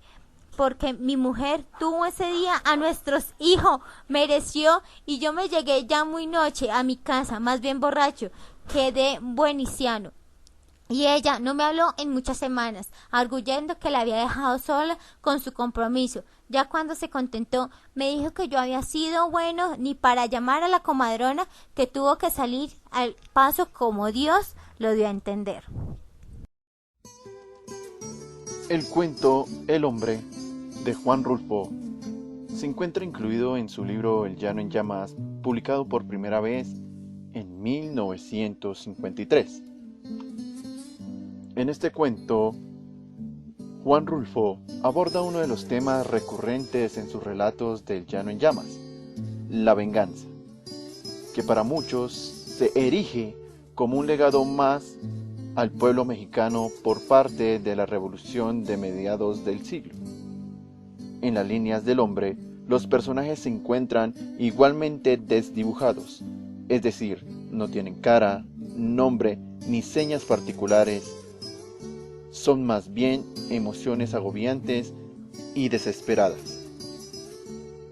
porque mi mujer tuvo ese día a nuestros hijos, mereció, y yo me llegué ya muy noche a mi casa, más bien borracho, que de bueniciano. Y ella no me habló en muchas semanas, arguyendo que la había dejado sola con su compromiso. Ya cuando se contentó, me dijo que yo había sido bueno ni para llamar a la comadrona, que tuvo que salir al paso como Dios lo dio a entender. El cuento El hombre, de Juan Rulfo, se encuentra incluido en su libro El llano en llamas, publicado por primera vez en 1953. En este cuento, Juan Rulfo aborda uno de los temas recurrentes en sus relatos del llano en llamas, la venganza, que para muchos se erige como un legado más al pueblo mexicano por parte de la revolución de mediados del siglo. En las líneas del hombre, los personajes se encuentran igualmente desdibujados, es decir, no tienen cara, nombre ni señas particulares. Son más bien emociones agobiantes y desesperadas,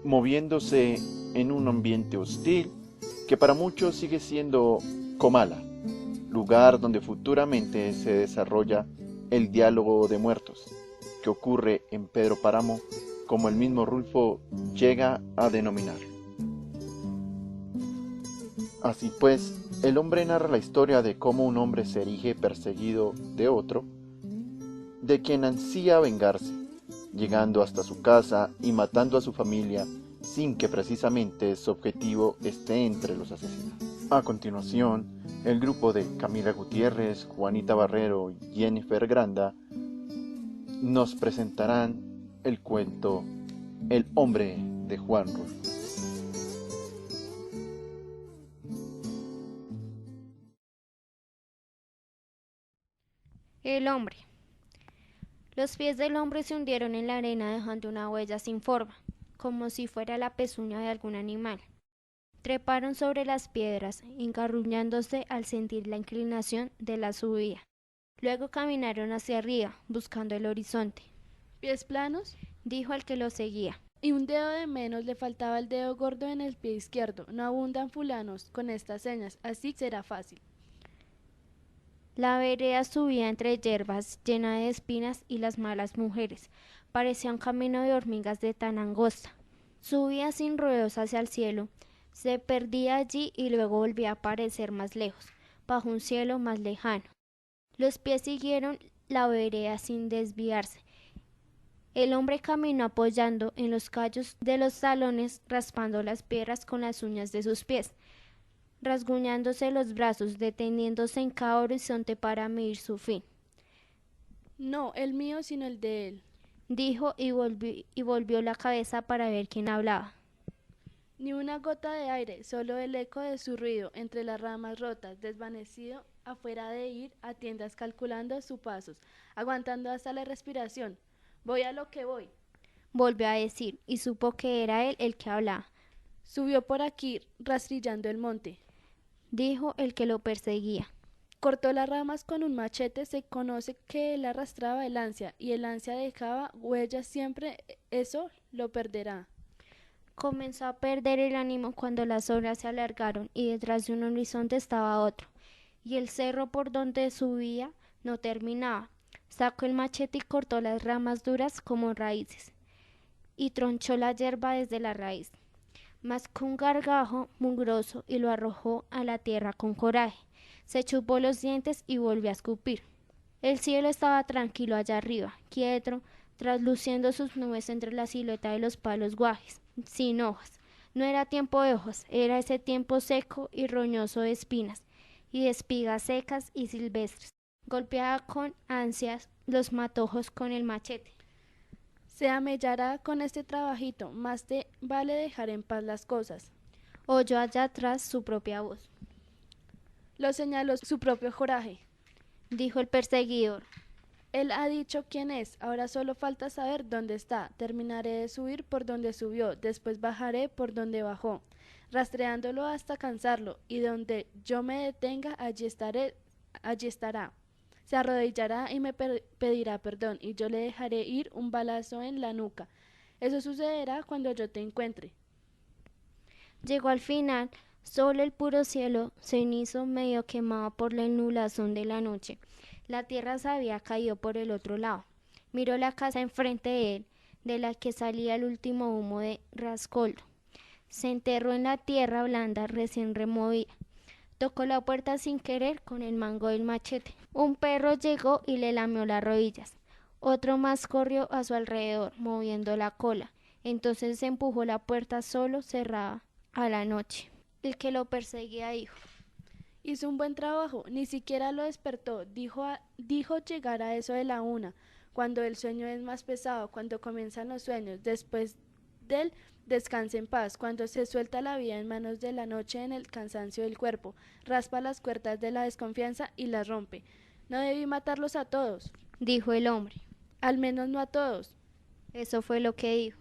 moviéndose en un ambiente hostil que para muchos sigue siendo Comala, lugar donde futuramente se desarrolla el diálogo de muertos, que ocurre en Pedro Páramo, como el mismo Rulfo llega a denominar. Así pues, el hombre narra la historia de cómo un hombre se erige perseguido de otro, de quien ansía vengarse, llegando hasta su casa y matando a su familia sin que precisamente su objetivo esté entre los asesinados. A continuación, el grupo de Camila Gutiérrez, Juanita Barrero y Jennifer Granda nos presentarán el cuento El hombre, de Juan Rulfo. El hombre. Los pies del hombre se hundieron en la arena dejando una huella sin forma, como si fuera la pezuña de algún animal. Treparon sobre las piedras, engarruñándose al sentir la inclinación de la subida. Luego caminaron hacia arriba, buscando el horizonte. ¿Pies planos? Dijo el que lo seguía. Y un dedo de menos, le faltaba el dedo gordo en el pie izquierdo. No abundan fulanos con estas señas, así será fácil. La vereda subía entre hierbas, llena de espinas y las malas mujeres. Parecía un camino de hormigas de tan angosta. Subía sin ruedos hacia el cielo, se perdía allí y luego volvía a aparecer más lejos, bajo un cielo más lejano. Los pies siguieron la vereda sin desviarse. El hombre caminó apoyando en los callos de los talones, raspando las piedras con las uñas de sus pies, rasguñándose los brazos, deteniéndose en cada horizonte para medir su fin. No el mío, sino el de él, dijo y volvió la cabeza para ver quién hablaba. Ni una gota de aire, solo el eco de su ruido entre las ramas rotas, desvanecido afuera de ir a tiendas, calculando sus pasos, aguantando hasta la respiración. Voy a lo que voy, volvió a decir, y supo que era él el que hablaba. Subió por aquí, rastrillando el monte, dijo el que lo perseguía. Cortó las ramas con un machete, se conoce que él arrastraba el ansia, y el ansia dejaba huellas siempre, eso lo perderá. Comenzó a perder el ánimo cuando las horas se alargaron y detrás de un horizonte estaba otro, y el cerro por donde subía no terminaba. Sacó el machete y cortó las ramas duras como raíces, y tronchó la hierba desde la raíz. Mascó un gargajo mugroso y lo arrojó a la tierra con coraje. Se chupó los dientes y volvió a escupir. El cielo estaba tranquilo allá arriba, quieto, trasluciendo sus nubes entre la silueta de los palos guajes, sin hojas. No era tiempo de hojas, era ese tiempo seco y roñoso de espinas, y de espigas secas y silvestres. Golpeaba con ansias los matojos con el machete. Se amellará con este trabajito, más te vale dejar en paz las cosas. Oyó allá atrás su propia voz. Lo señaló su propio coraje, dijo el perseguidor. Él ha dicho quién es, ahora solo falta saber dónde está. Terminaré de subir por donde subió, después bajaré por donde bajó, rastreándolo hasta cansarlo, y donde yo me detenga, allí estará. Se arrodillará y me pedirá perdón, y yo le dejaré ir un balazo en la nuca. Eso sucederá cuando yo te encuentre. Llegó al final, solo el puro cielo, cenizo medio quemado por la nublación de la noche. La tierra se había caído por el otro lado. Miró la casa enfrente de él, de la que salía el último humo de rascoldo. Se enterró en la tierra blanda recién removida. Tocó la puerta sin querer con el mango del machete. Un perro llegó y le lamió las rodillas. Otro más corrió a su alrededor, moviendo la cola. Entonces empujó la puerta solo cerrada a la noche. El que lo perseguía dijo: Hizo un buen trabajo, ni siquiera lo despertó. Dijo llegar a eso de la 1, cuando el sueño es más pesado, cuando comienzan los sueños. Después del descanse en paz, cuando se suelta la vida en manos de la noche en el cansancio del cuerpo, raspa las cuerdas de la desconfianza y las rompe. No debí matarlos a todos, dijo el hombre. al menos no a todos. Eso fue lo que dijo.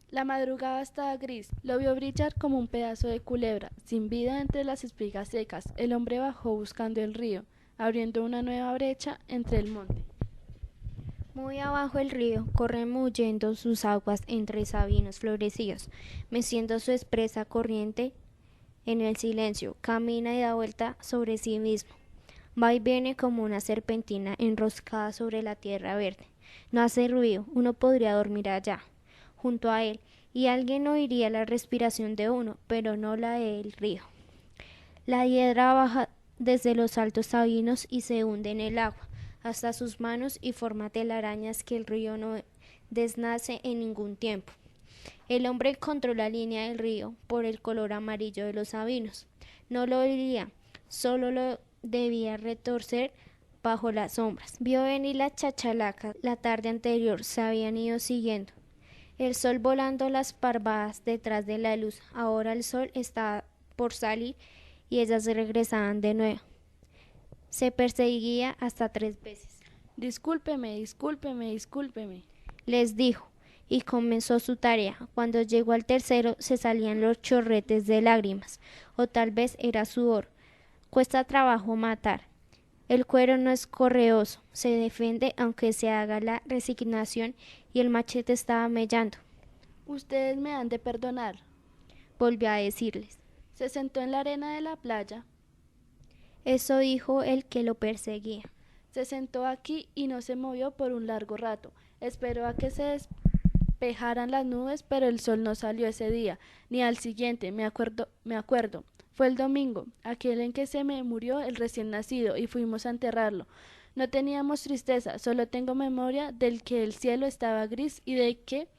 La madrugada estaba gris, lo vio brillar como un pedazo de culebra, sin vida entre las espigas secas. El hombre bajó buscando el río, abriendo una nueva brecha entre el monte. Muy abajo el río, corre muyendo sus aguas entre sabinos florecidos, meciendo su espesa corriente en el silencio, camina y da vuelta sobre sí mismo. Va y viene como una serpentina enroscada sobre la tierra verde. No hace ruido, uno podría dormir allá, junto a él, y alguien oiría la respiración de uno, pero no la del río. La hiedra baja desde los altos sabinos y se hunde en el agua, hasta sus manos y forma telarañas que el río no desnace en ningún tiempo. El hombre encontró la línea del río por el color amarillo de los sabinos. No lo oiría, solo lo debía retorcer bajo las sombras. Vio venir las chachalacas. La tarde anterior se habían ido siguiendo. El sol volando las parvadas detrás de la luz. Ahora el sol estaba por salir y ellas regresaban de nuevo. Se perseguía hasta 3 veces. Discúlpeme, discúlpeme, discúlpeme, les dijo, y comenzó su tarea. Cuando llegó al tercero se salían los chorretes de lágrimas, o tal vez era sudor. Cuesta trabajo matar. El cuero no es correoso, se defiende aunque se haga la resignación, y el machete estaba mellando. Ustedes me han de perdonar. Volvió a decirles. Se sentó en la arena de la playa. Eso dijo el que lo perseguía. Se sentó aquí y no se movió por un largo rato. Esperó a que se despejaran las nubes, pero el sol no salió ese día, ni al siguiente, me acuerdo. Fue el domingo, aquel en que se me murió el recién nacido, y fuimos a enterrarlo. No teníamos tristeza, solo tengo memoria del que el cielo estaba gris y de que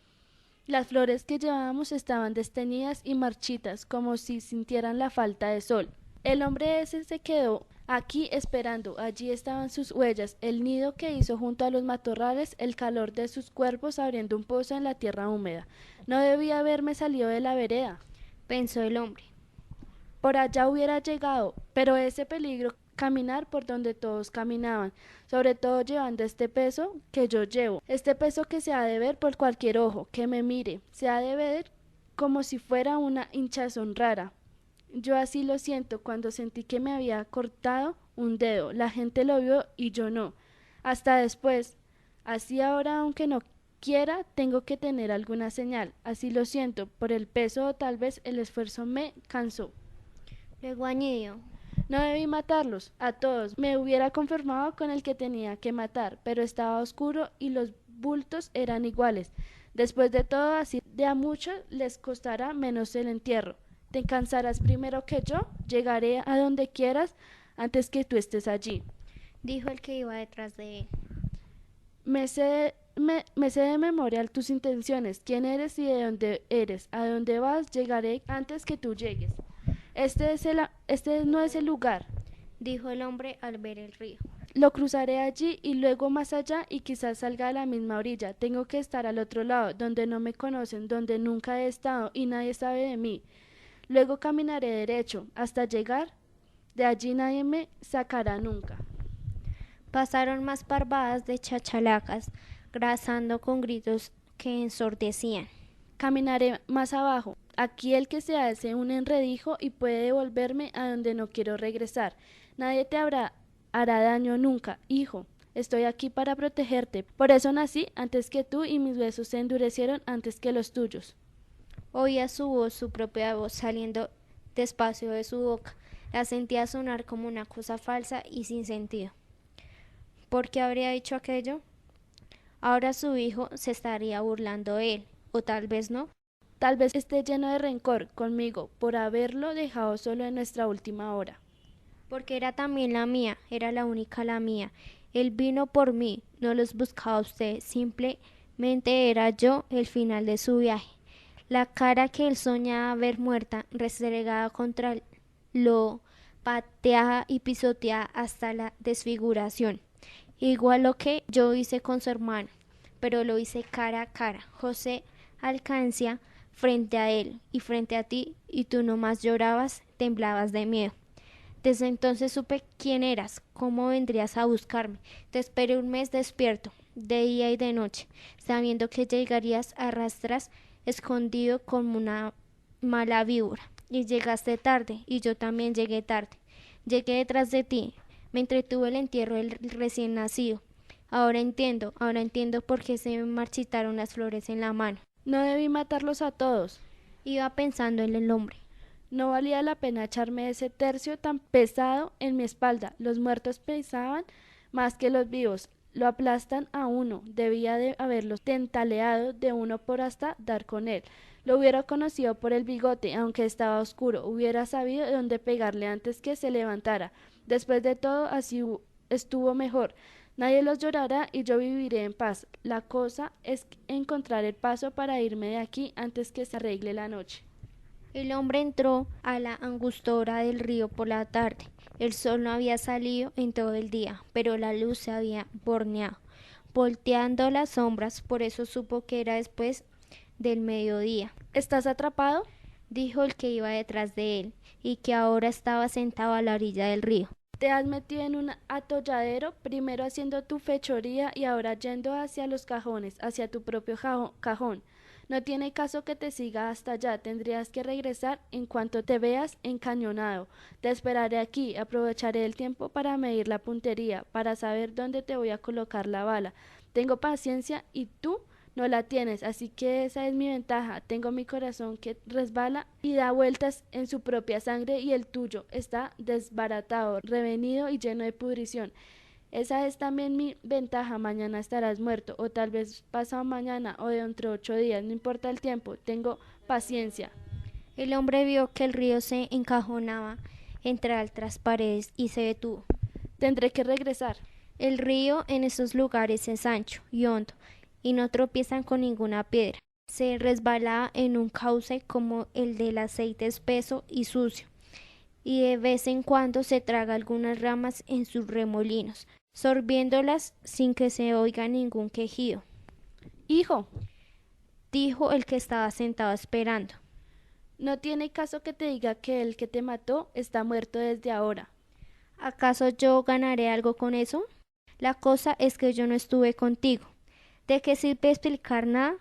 las flores que llevábamos estaban desteñidas y marchitas, como si sintieran la falta de sol. El hombre ese se quedó aquí esperando. Allí estaban sus huellas, el nido que hizo junto a los matorrales, el calor de sus cuerpos abriendo un pozo en la tierra húmeda. No debía haberme salido de la vereda, pensó el hombre. Por allá hubiera llegado, pero ese peligro, caminar por donde todos caminaban, sobre todo llevando este peso que yo llevo, este peso que se ha de ver por cualquier ojo que me mire, se ha de ver como si fuera una hinchazón rara. Yo así lo siento cuando sentí que me había cortado un dedo. La gente lo vio y yo no. Hasta después. Así ahora, aunque no quiera, tengo que tener alguna señal. Así lo siento. Por el peso o tal vez el esfuerzo me cansó. Luego añadió. No debí matarlos, a todos. Me hubiera conformado con el que tenía que matar, pero estaba oscuro y los bultos eran iguales. Después de todo, así de a mucho les costará menos el entierro. Te cansarás primero que yo, llegaré a donde quieras antes que tú estés allí, dijo el que iba detrás de él. Me sé de memoria tus intenciones, quién eres y de dónde eres, a dónde vas, llegaré antes que tú llegues. Este no es el lugar, dijo el hombre al ver el río. Lo cruzaré allí y luego más allá y quizás salga a la misma orilla. Tengo que estar al otro lado, donde no me conocen, donde nunca he estado y nadie sabe de mí. Luego caminaré derecho hasta llegar. De allí nadie me sacará nunca. Pasaron más parvadas de chachalacas, grazando con gritos que ensordecían. Caminaré más abajo. Aquí el que se hace un enredijo y puede devolverme a donde no quiero regresar. Nadie te hará daño nunca, hijo. Estoy aquí para protegerte. Por eso nací antes que tú y mis huesos se endurecieron antes que los tuyos. Oía su voz, su propia voz, saliendo despacio de su boca. La sentía sonar como una cosa falsa y sin sentido. ¿Por qué habría dicho aquello? Ahora su hijo se estaría burlando de él, o tal vez no. Tal vez esté lleno de rencor conmigo por haberlo dejado solo en nuestra última hora. Porque era también la mía, era la única la mía. Él vino por mí, no los buscaba usted, simplemente era yo el final de su viaje. La cara que él soñaba ver muerta, restregada contra lo pateada y pisoteada hasta la desfiguración. Igual lo que yo hice con su hermano, pero lo hice cara a cara. José Alcancia frente a él y frente a ti, y tú nomás llorabas, temblabas de miedo. Desde entonces supe quién eras, cómo vendrías a buscarme. Te esperé un mes despierto, de día y de noche, sabiendo que llegarías a rastras, escondido como una mala víbora. Y llegaste tarde, y yo también llegué tarde. Llegué detrás de ti, me entretuvo el entierro del recién nacido. Ahora entiendo por qué se me marchitaron las flores en la mano. No debí matarlos a todos. Iba pensando en el hombre. No valía la pena echarme ese tercio tan pesado en mi espalda. Los muertos pesaban más que los vivos. Lo aplastan a uno. Debía de haberlos tentaleado de uno por hasta dar con él. Lo hubiera conocido por el bigote, aunque estaba oscuro. Hubiera sabido dónde pegarle antes que se levantara. Después de todo, así estuvo mejor. Nadie los llorará y yo viviré en paz. La cosa es encontrar el paso para irme de aquí antes que se arregle la noche. El hombre entró a la angostura del río por la tarde. El sol no había salido en todo el día, pero la luz se había borneado, volteando las sombras, por eso supo que era después del mediodía. ¿Estás atrapado?, dijo el que iba detrás de él, y que ahora estaba sentado a la orilla del río. Te has metido en un atolladero, primero haciendo tu fechoría y ahora yendo hacia los cajones, hacia tu propio cajón. No tiene caso que te siga hasta allá, tendrías que regresar en cuanto te veas encañonado. Te esperaré aquí, aprovecharé el tiempo para medir la puntería, para saber dónde te voy a colocar la bala. Tengo paciencia y tú no la tienes, así que esa es mi ventaja. Tengo mi corazón que resbala y da vueltas en su propia sangre y el tuyo está desbaratado, revenido y lleno de pudrición. Esa es también mi ventaja. Mañana estarás muerto, o tal vez pasado mañana, o dentro de 8 días, no importa el tiempo, tengo paciencia. El hombre vio que el río se encajonaba entre otras paredes y se detuvo. Tendré que regresar. El río en esos lugares es ancho y hondo, y no tropiezan con ninguna piedra. Se resbala en un cauce como el del aceite espeso y sucio, y de vez en cuando se traga algunas ramas en sus remolinos, sorbiéndolas sin que se oiga ningún quejido. Hijo, dijo el que estaba sentado esperando, no tiene caso que te diga que el que te mató está muerto desde ahora. ¿Acaso yo ganaré algo con eso? La cosa es que yo no estuve contigo. ¿De qué sirve explicar nada?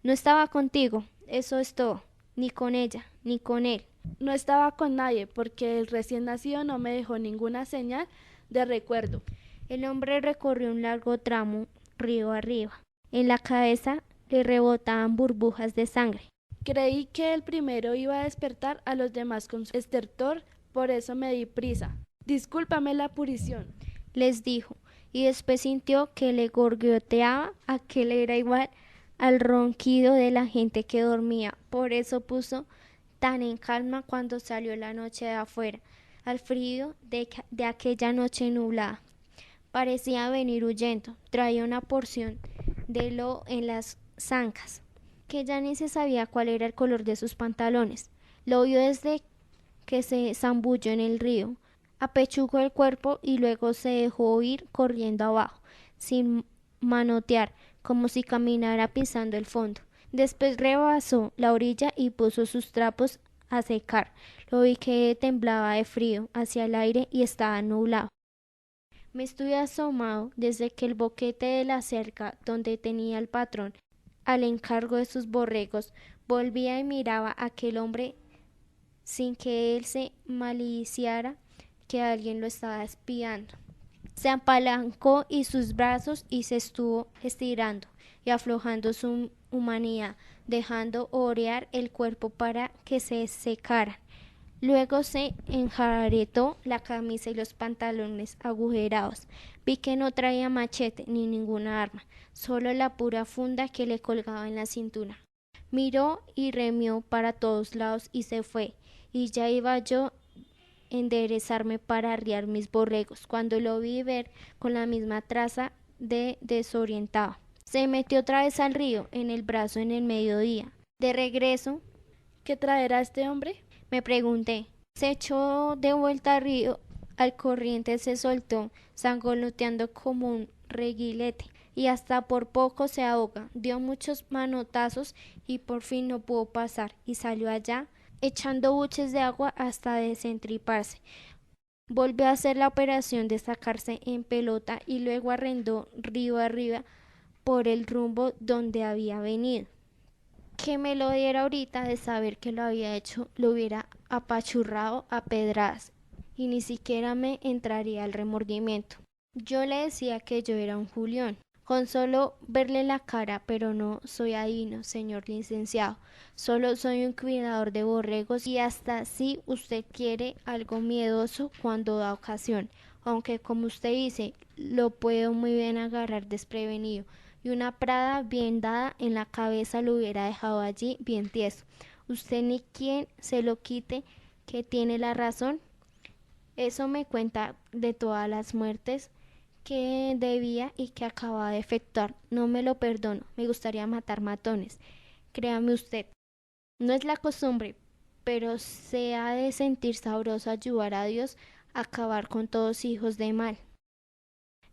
No estaba contigo, eso es todo, ni con ella, ni con él. No estaba con nadie, porque el recién nacido no me dejó ninguna señal de recuerdo. El hombre recorrió un largo tramo río arriba. En la cabeza le rebotaban burbujas de sangre. Creí que el primero iba a despertar a los demás con su estertor, por eso me di prisa. Discúlpame la purición, les dijo, y después sintió que le gorgoteaba. Aquel era igual al ronquido de la gente que dormía. Por eso puso tan en calma cuando salió la noche de afuera, al frío de aquella noche nublada. Parecía venir huyendo, traía una porción de lodo en las zancas, que ya ni se sabía cuál era el color de sus pantalones. Lo vio desde que se zambulló en el río, apechugó el cuerpo y luego se dejó ir corriendo abajo, sin manotear, como si caminara pisando el fondo. Después rebasó la orilla y puso sus trapos a secar. Lo vi que temblaba de frío hacia el aire y estaba nublado. Me estuve asomado desde que el boquete de la cerca donde tenía el patrón al encargo de sus borregos volvía y miraba a aquel hombre sin que él se maliciara que alguien lo estaba espiando. Se apalancó y sus brazos y se estuvo estirando y aflojando su humanidad, dejando orear el cuerpo para que se secara. Luego se enjaretó la camisa y los pantalones agujerados. Vi que no traía machete ni ninguna arma, solo la pura funda que le colgaba en la cintura. Miró y remió para todos lados y se fue, y ya iba yo enderezarme para arriar mis borregos, cuando lo vi ver con la misma traza de desorientado. Se metió otra vez al río, en el brazo en el mediodía. De regreso, ¿Qué traerá este hombre? me pregunté. Se echó de vuelta al río, al corriente se soltó, sangoloteando como un reguilete, y hasta por poco se ahoga. Dio muchos manotazos y por fin no pudo pasar, y salió allá, echando buches de agua hasta desentriparse. Volvió a hacer la operación de sacarse en pelota y luego arrendó río arriba por el rumbo donde había venido. Que me lo diera ahorita de saber que lo había hecho, lo hubiera apachurrado a pedradas y ni siquiera me entraría el remordimiento. Yo le decía que yo era un Julián, con solo verle la cara, pero no soy adivino, señor licenciado. Solo soy un cuidador de borregos y hasta si usted quiere algo miedoso cuando da ocasión, aunque como usted dice, lo puedo muy bien agarrar desprevenido. Y una prada bien dada en la cabeza lo hubiera dejado allí bien tieso. Usted ni quien se lo quite que tiene la razón. Eso me cuenta de todas las muertes que debía y que acababa de efectuar. No me lo perdono. Me gustaría matar matones. Créame usted. No es la costumbre, pero se ha de sentir sabroso ayudar a Dios a acabar con todos hijos de mal.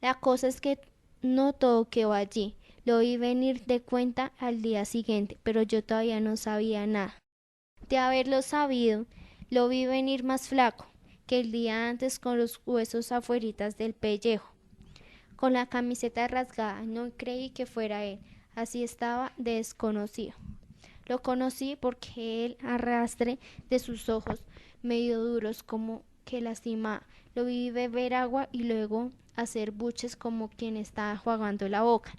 La cosa es que no todo quedó allí. Lo vi venir de cuenta al día siguiente, pero yo todavía no sabía nada. De haberlo sabido, lo vi venir más flaco que el día antes, con los huesos afueritas del pellejo, con la camiseta rasgada. No creí que fuera él, así estaba de desconocido. Lo conocí porque el arrastre de sus ojos, medio duros como que lastimaba. Lo vi beber agua y luego hacer buches como quien estaba enjuagando la boca.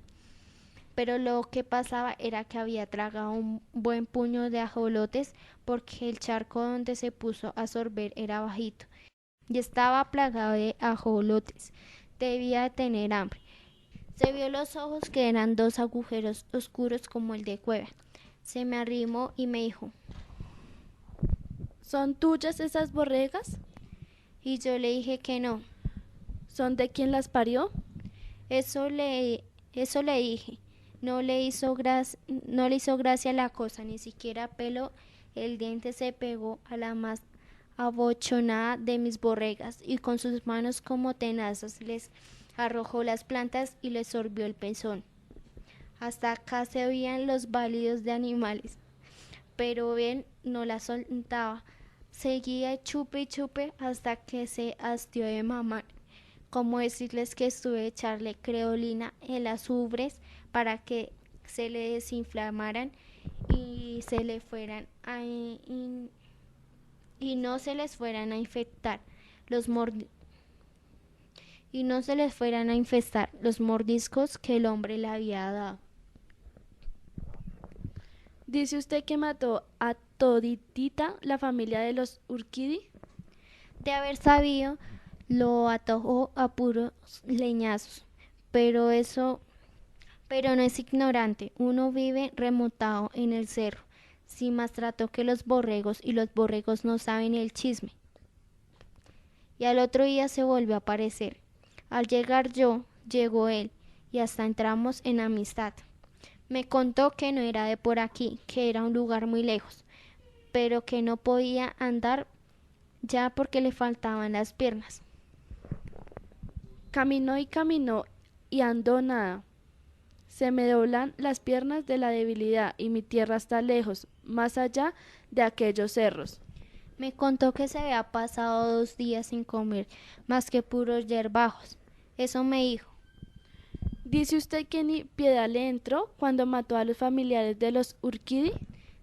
Pero lo que pasaba era que había tragado un buen puño de ajolotes, porque el charco donde se puso a sorber era bajito y estaba plagado de ajolotes. Debía de tener hambre. Se vio los ojos, que eran dos agujeros oscuros como el de cueva. Se me arrimó y me dijo: ¿Son tuyas esas borregas? y yo le dije que no. ¿Son de quien las parió? Eso le dije. No le hizo gracia la cosa, ni siquiera peló el diente. Se pegó a la más abochonada de mis borregas y con sus manos como tenazas les arrojó las plantas y les sorbió el pezón. Hasta acá se oían los balidos de animales, pero bien no la soltaba. Seguía chupe y chupe hasta que se hastió de mamar. Como decirles que estuve de echarle creolina en las ubres para que se le desinflamaran y se le fueran y no se les fueran a infectar y no se les fueran a infestar los mordiscos que el hombre le había dado. ¿Dice usted que mató a toditita la familia de los Urquidi? De haber sabido, lo atojó a puros leñazos, pero no es ignorante. Uno vive remontado en el cerro, sin más trato que los borregos, y los borregos no saben el chisme. Y al otro día se volvió a aparecer. Al llegar yo, llegó él, y hasta entramos en amistad. Me contó que no era de por aquí, que era un lugar muy lejos, pero que no podía andar ya porque le faltaban las piernas. Caminó y andó nada. Se me doblan las piernas de la debilidad y mi tierra está lejos, más allá de aquellos cerros. Me contó que se había pasado 2 días sin comer más que puros yerbajos. Eso me dijo. ¿Dice usted que ni piedad le entró cuando mató a los familiares de los Urquidi?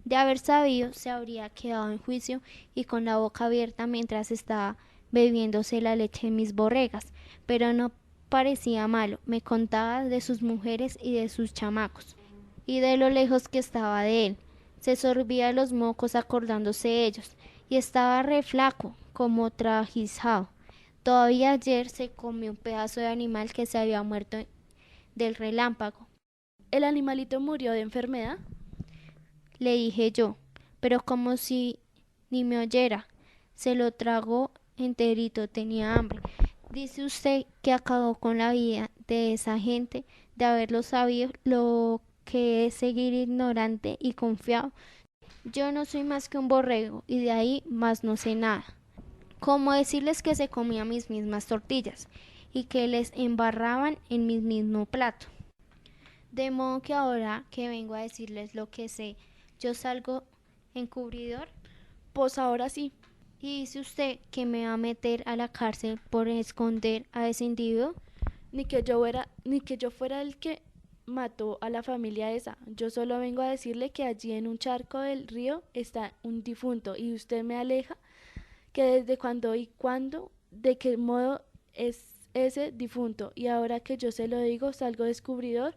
De haber sabido, se habría quedado en juicio y con la boca abierta mientras estaba bebiéndose la leche de mis borregas, pero no parecía malo. Me contaba de sus mujeres y de sus chamacos, y de lo lejos que estaba de él. Se sorbía los mocos acordándose de ellos, y estaba re flaco, como trajizado. Todavía ayer se comió un pedazo de animal que se había muerto del relámpago. ¿El animalito murió de enfermedad? Le dije yo, pero como si ni me oyera. Se lo tragó enterito tenía hambre. Dice usted que acabó con la vida de esa gente, de haberlo sabido lo que es seguir ignorante y confiado. Yo no soy más que un borrego y de ahí más no sé nada. Como decirles que se comía mis mismas tortillas y que les embarraban en mi mismo plato. De modo que ahora que vengo a decirles lo que sé, yo salgo encubridor. Pues ahora sí. ¿Y dice usted que me va a meter a la cárcel por esconder a ese individuo? Ni que yo fuera el que mató a la familia esa. Yo solo vengo a decirle que allí en un charco del río está un difunto y usted me aleja que desde cuándo y cuándo, de qué modo es ese difunto. Y ahora que yo se lo digo, salgo descubridor.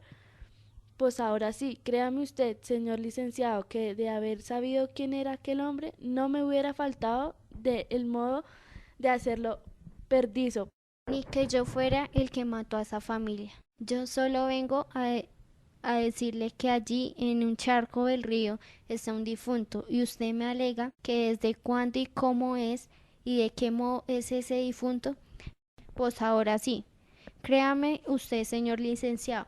Pues ahora sí, créame usted, señor licenciado, que de haber sabido quién era aquel hombre, no me hubiera faltado el modo de hacerlo perdizo. Ni que yo fuera el que mató a esa familia. Yo solo vengo a decirle que allí en un charco del río está un difunto y usted me alega que desde cuándo y cómo es y de qué modo es ese difunto. Pues ahora sí, créame usted, señor licenciado,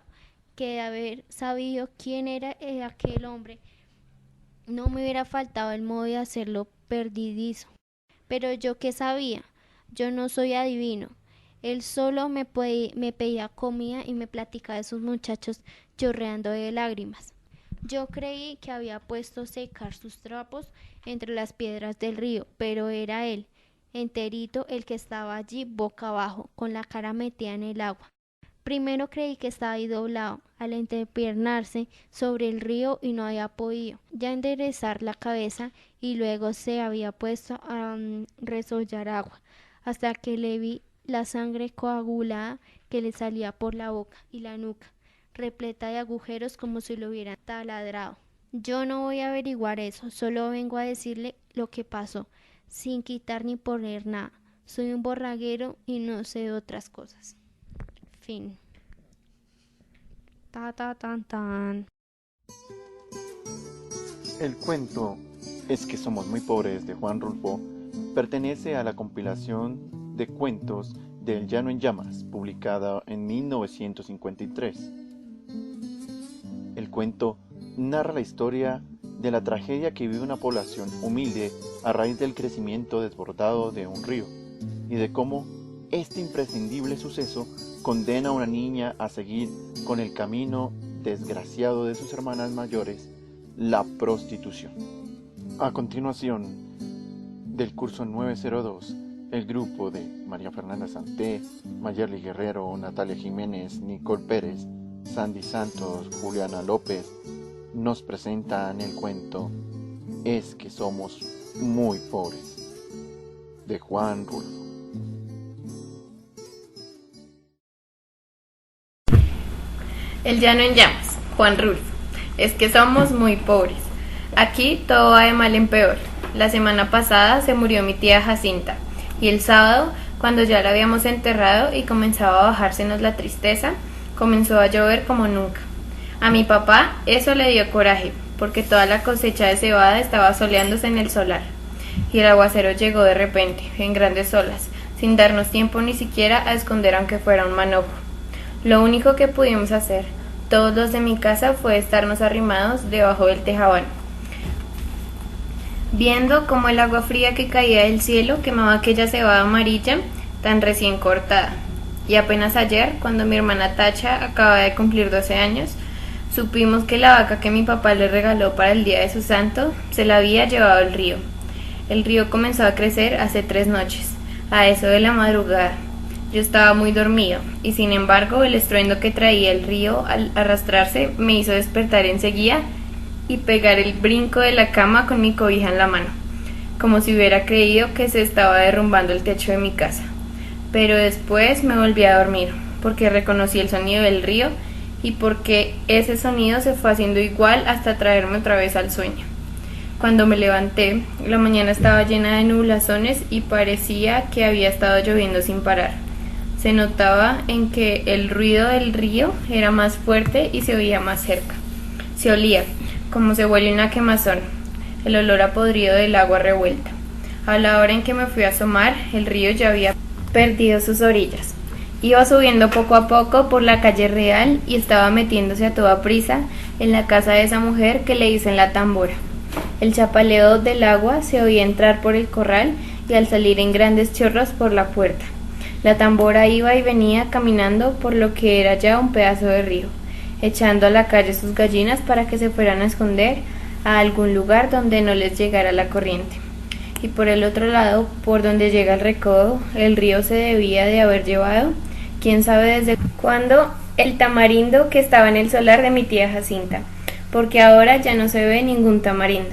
que de haber sabido quién era aquel hombre, no me hubiera faltado el modo de hacerlo perdidizo. Pero yo qué sabía, yo no soy adivino. Él solo me pedía comida y me platicaba de sus muchachos chorreando de lágrimas. Yo creí que había puesto a secar sus trapos entre las piedras del río, pero era él, enterito, el que estaba allí boca abajo, con la cara metida en el agua. Primero creí que estaba ahí doblado al entrepiernarse sobre el río y no había podido ya enderezar la cabeza y luego se había puesto a resollar agua hasta que le vi la sangre coagulada que le salía por la boca y la nuca, repleta de agujeros como si lo hubieran taladrado. Yo no voy a averiguar eso, solo vengo a decirle lo que pasó, sin quitar ni poner nada. Soy un borraguero y no sé de otras cosas. Fin. Tan. El cuento Es que somos muy pobres de Juan Rulfo pertenece a la compilación de cuentos de El Llano en Llamas, publicada en 1953. El cuento narra la historia de la tragedia que vive una población humilde a raíz del crecimiento desbordado de un río y de cómo este imprescindible suceso condena a una niña a seguir con el camino desgraciado de sus hermanas mayores, la prostitución. A continuación, del curso 902, el grupo de María Fernanda Santé, Mayerly Guerrero, Natalia Jiménez, Nicole Pérez, Sandy Santos, Juliana López, nos presentan el cuento Es que somos muy pobres, de Juan Rulfo. El Llano en Llamas, Juan Rulfo. Es que somos muy pobres. Aquí todo va de mal en peor. La semana pasada se murió mi tía Jacinta y el sábado, cuando ya la habíamos enterrado y comenzaba a bajársenos la tristeza, comenzó a llover como nunca. A mi papá eso le dio coraje, porque toda la cosecha de cebada estaba soleándose en el solar. Y el aguacero llegó de repente, en grandes olas, sin darnos tiempo ni siquiera a esconder aunque fuera un manojo. Lo único que pudimos hacer, todos los de mi casa, fue estarnos arrimados debajo del tejabán, viendo cómo el agua fría que caía del cielo quemaba aquella cebada amarilla tan recién cortada. Y apenas ayer, cuando mi hermana Tacha acaba de cumplir 12 años, supimos que la vaca que mi papá le regaló para el día de su santo se la había llevado al río. El río comenzó a crecer hace 3 noches, a eso de la madrugada. Yo estaba muy dormido, y sin embargo el estruendo que traía el río al arrastrarse me hizo despertar enseguida y pegar el brinco de la cama con mi cobija en la mano, como si hubiera creído que se estaba derrumbando el techo de mi casa. Pero después me volví a dormir, porque reconocí el sonido del río y porque ese sonido se fue haciendo igual hasta traerme otra vez al sueño. Cuando me levanté, la mañana estaba llena de nublazones y parecía que había estado lloviendo sin parar. Se notaba en que el ruido del río era más fuerte y se oía más cerca. Se olía, como se huele una quemazón, el olor a podrido del agua revuelta. A la hora en que me fui a asomar, el río ya había perdido sus orillas. Iba subiendo poco a poco por la calle Real y estaba metiéndose a toda prisa en la casa de esa mujer que le dicen la Tambora. El chapaleo del agua se oía entrar por el corral y al salir en grandes chorros por la puerta. La Tambora iba y venía caminando por lo que era ya un pedazo de río, echando a la calle sus gallinas para que se fueran a esconder a algún lugar donde no les llegara la corriente. Y por el otro lado, por donde llega el recodo, el río se debía de haber llevado, quién sabe desde cuándo, el tamarindo que estaba en el solar de mi tía Jacinta, porque ahora ya no se ve ningún tamarindo.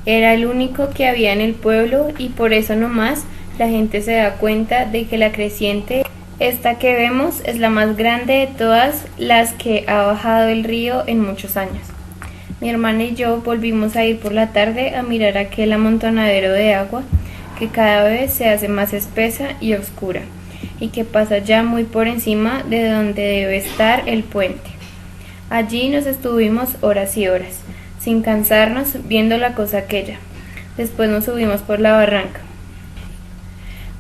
Era el único que había en el pueblo y por eso nomás la gente se da cuenta de que la creciente, esta que vemos, es la más grande de todas las que ha bajado el río en muchos años. Mi hermana y yo volvimos a ir por la tarde a mirar aquel amontonadero de agua que cada vez se hace más espesa y oscura y que pasa ya muy por encima de donde debe estar el puente. Allí nos estuvimos horas y horas, sin cansarnos, viendo la cosa aquella. Después nos subimos por la barranca,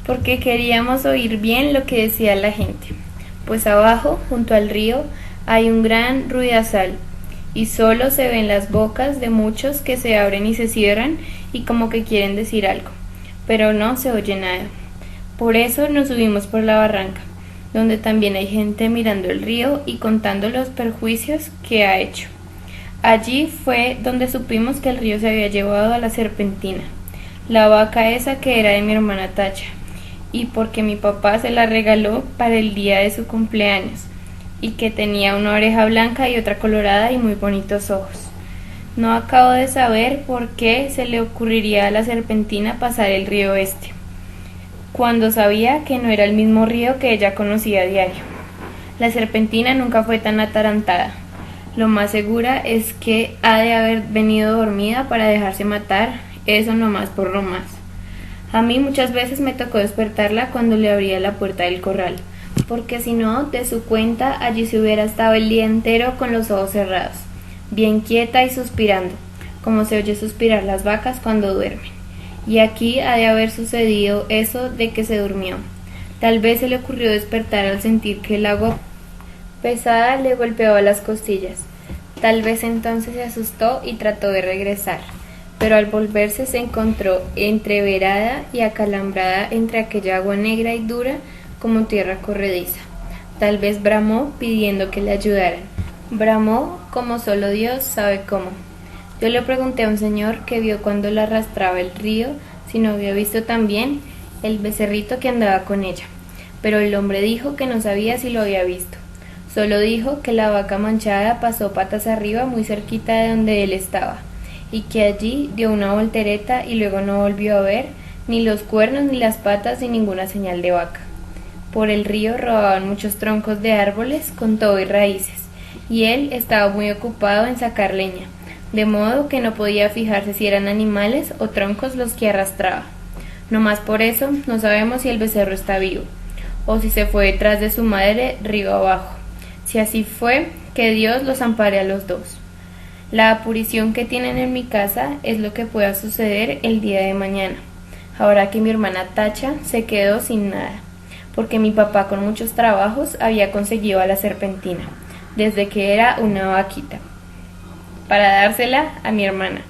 porque queríamos oír bien lo que decía la gente, pues abajo, junto al río, hay un gran ruidazal, y solo se ven las bocas de muchos que se abren y se cierran y como que quieren decir algo, pero no se oye nada. Por eso nos subimos por la barranca, donde también hay gente mirando el río y contando los perjuicios que ha hecho. Allí fue donde supimos que el río se había llevado a la serpentina, la vaca esa que era de mi hermana Tacha, y porque mi papá se la regaló para el día de su cumpleaños, y que tenía una oreja blanca y otra colorada y muy bonitos ojos. No acabo de saber por qué se le ocurriría a la serpentina pasar el río este, cuando sabía que no era el mismo río que ella conocía a diario. La serpentina nunca fue tan atarantada. Lo más segura es que ha de haber venido dormida para dejarse matar, eso nomás por lo más. A mí muchas veces me tocó despertarla cuando le abría la puerta del corral, porque si no, de su cuenta, allí se hubiera estado el día entero con los ojos cerrados, bien quieta y suspirando, como se oye suspirar las vacas cuando duermen. Y aquí ha de haber sucedido eso de que se durmió. Tal vez se le ocurrió despertar al sentir que el agua pesada le golpeaba las costillas. Tal vez entonces se asustó y trató de regresar, pero al volverse se encontró entreverada y acalambrada entre aquella agua negra y dura como tierra corrediza. Tal vez bramó pidiendo que le ayudaran. Bramó como solo Dios sabe cómo. Yo le pregunté a un señor que vio cuando la arrastraba el río si no había visto también el becerrito que andaba con ella, pero el hombre dijo que no sabía si lo había visto. Solo dijo que la vaca manchada pasó patas arriba muy cerquita de donde él estaba, y que allí dio una voltereta y luego no volvió a ver ni los cuernos ni las patas ni ninguna señal de vaca. Por el río rodaban muchos troncos de árboles con todo y raíces, y él estaba muy ocupado en sacar leña, de modo que no podía fijarse si eran animales o troncos los que arrastraba. No más por eso no sabemos si el becerro está vivo, o si se fue detrás de su madre río abajo. Si así fue, que Dios los ampare a los dos. La apurición que tienen en mi casa es lo que pueda suceder el día de mañana, ahora que mi hermana Tacha se quedó sin nada, porque mi papá con muchos trabajos había conseguido a la serpentina, desde que era una vaquita, para dársela a mi hermana,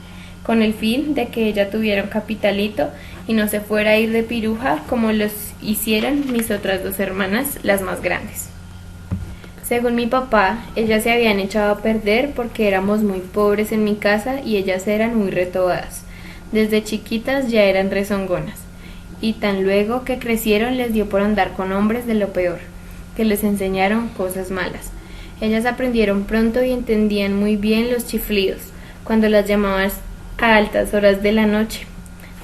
con el fin de que ella tuviera un capitalito y no se fuera a ir de piruja como los hicieron mis otras dos hermanas, las más grandes. Según mi papá, ellas se habían echado a perder porque éramos muy pobres en mi casa y ellas eran muy retobadas. Desde chiquitas ya eran rezongonas, y tan luego que crecieron les dio por andar con hombres de lo peor, que les enseñaron cosas malas. Ellas aprendieron pronto y entendían muy bien los chiflidos, cuando las llamaban a altas horas de la noche.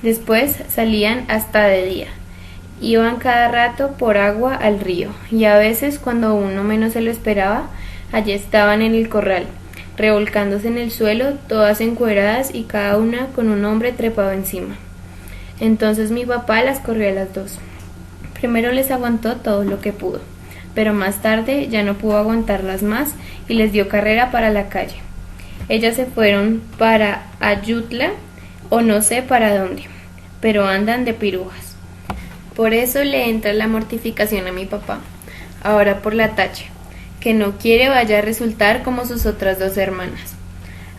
Después salían hasta de día. Iban cada rato por agua al río, y a veces, cuando uno menos se lo esperaba, allí estaban en el corral, revolcándose en el suelo, todas encueradas y cada una con un hombre trepado encima. Entonces mi papá las corrió a las dos. Primero les aguantó todo lo que pudo, pero más tarde ya no pudo aguantarlas más y les dio carrera para la calle. Ellas se fueron para Ayutla o no sé para dónde, pero andan de pirujas. Por eso le entra la mortificación a mi papá, ahora por la tacha, que no quiere vaya a resultar como sus otras dos hermanas,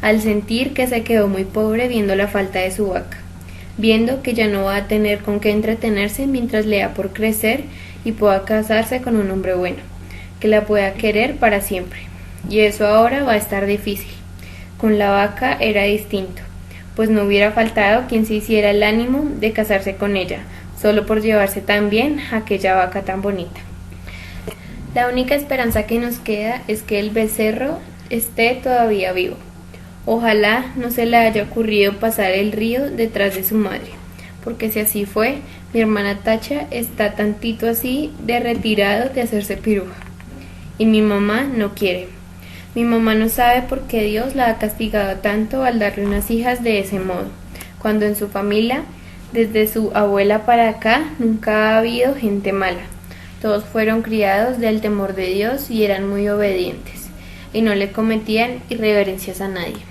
al sentir que se quedó muy pobre viendo la falta de su vaca, viendo que ya no va a tener con qué entretenerse mientras le da por crecer y pueda casarse con un hombre bueno, que la pueda querer para siempre. Y eso ahora va a estar difícil. Con la vaca era distinto, pues no hubiera faltado quien se hiciera el ánimo de casarse con ella, solo por llevarse tan bien a aquella vaca tan bonita. La única esperanza que nos queda es que el becerro esté todavía vivo. Ojalá no se le haya ocurrido pasar el río detrás de su madre, porque si así fue, mi hermana Tacha está tantito así de retirado de hacerse piruja. Y mi mamá no quiere. Mi mamá no sabe por qué Dios la ha castigado tanto al darle unas hijas de ese modo, cuando en su familia, desde su abuela para acá, nunca ha habido gente mala. Todos fueron criados del temor de Dios y eran muy obedientes, y no le cometían irreverencias a nadie.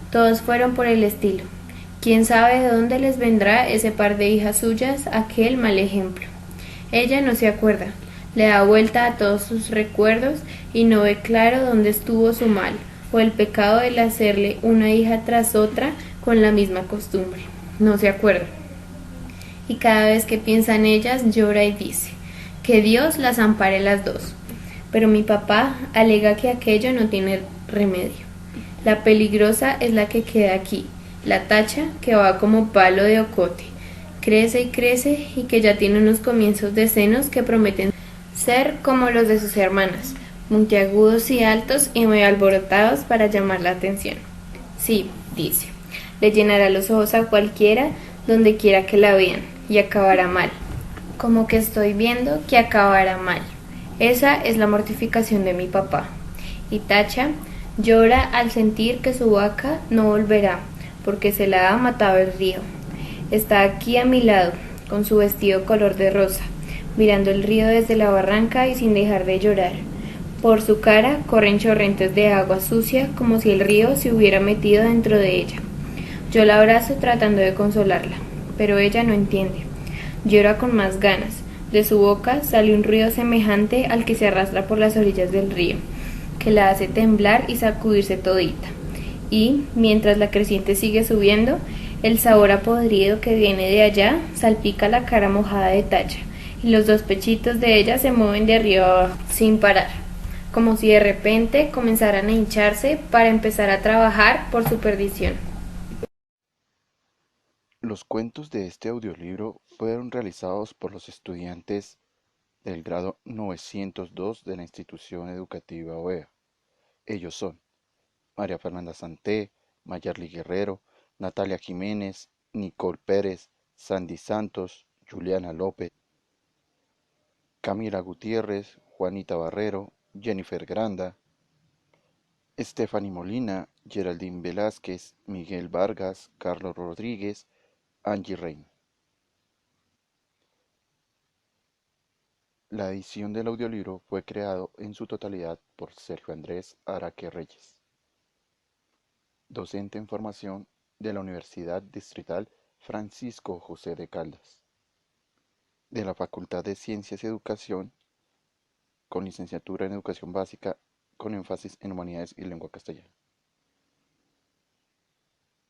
Todos fueron por el estilo. ¿Quién sabe de dónde les vendrá ese par de hijas suyas aquel mal ejemplo? Ella no se acuerda. Le da vuelta a todos sus recuerdos y no ve claro dónde estuvo su mal, o el pecado de hacerle una hija tras otra con la misma costumbre. No se acuerda. Y cada vez que piensa en ellas llora y dice, que Dios las ampare las dos. Pero mi papá alega que aquello no tiene remedio. La peligrosa es la que queda aquí, la tacha que va como palo de ocote. Crece y crece y que ya tiene unos comienzos de senos que prometen ser como los de sus hermanas, puntiagudos y altos y muy alborotados para llamar la atención. Sí, dice, le llenará los ojos a cualquiera donde quiera que la vean, y acabará mal. Como que estoy viendo que acabará mal. Esa es la mortificación de mi papá. Y Tacha llora al sentir que su vaca no volverá, porque se la ha matado el río. Está aquí a mi lado, con su vestido color de rosa, mirando el río desde la barranca y sin dejar de llorar. Por su cara corren chorrentes de agua sucia como si el río se hubiera metido dentro de ella. Yo la abrazo tratando de consolarla, pero ella no entiende. Llora con más ganas. De su boca sale un ruido semejante al que se arrastra por las orillas del río, que la hace temblar y sacudirse todita. Y, mientras la creciente sigue subiendo, el sabor a podrido que viene de allá salpica la cara mojada de Tacha, y los dos pechitos de ella se mueven de arriba a abajo, sin parar, como si de repente comenzaran a hincharse para empezar a trabajar por su perdición. Los cuentos de este audiolibro fueron realizados por los estudiantes del grado 902 de la institución educativa OEA. Ellos son María Fernanda Santé, Mayarly Guerrero, Natalia Jiménez, Nicole Pérez, Sandy Santos, Juliana López, Camila Gutiérrez, Juanita Barrero, Jennifer Granda, Stephanie Molina, Geraldine Velázquez, Miguel Vargas, Carlos Rodríguez, Angie Rein. La edición del audiolibro fue creado en su totalidad por Sergio Andrés Araque Reyes, docente en formación de la Universidad Distrital Francisco José de Caldas, de la Facultad de Ciencias y Educación, con licenciatura en Educación Básica, con énfasis en Humanidades y Lengua Castellana.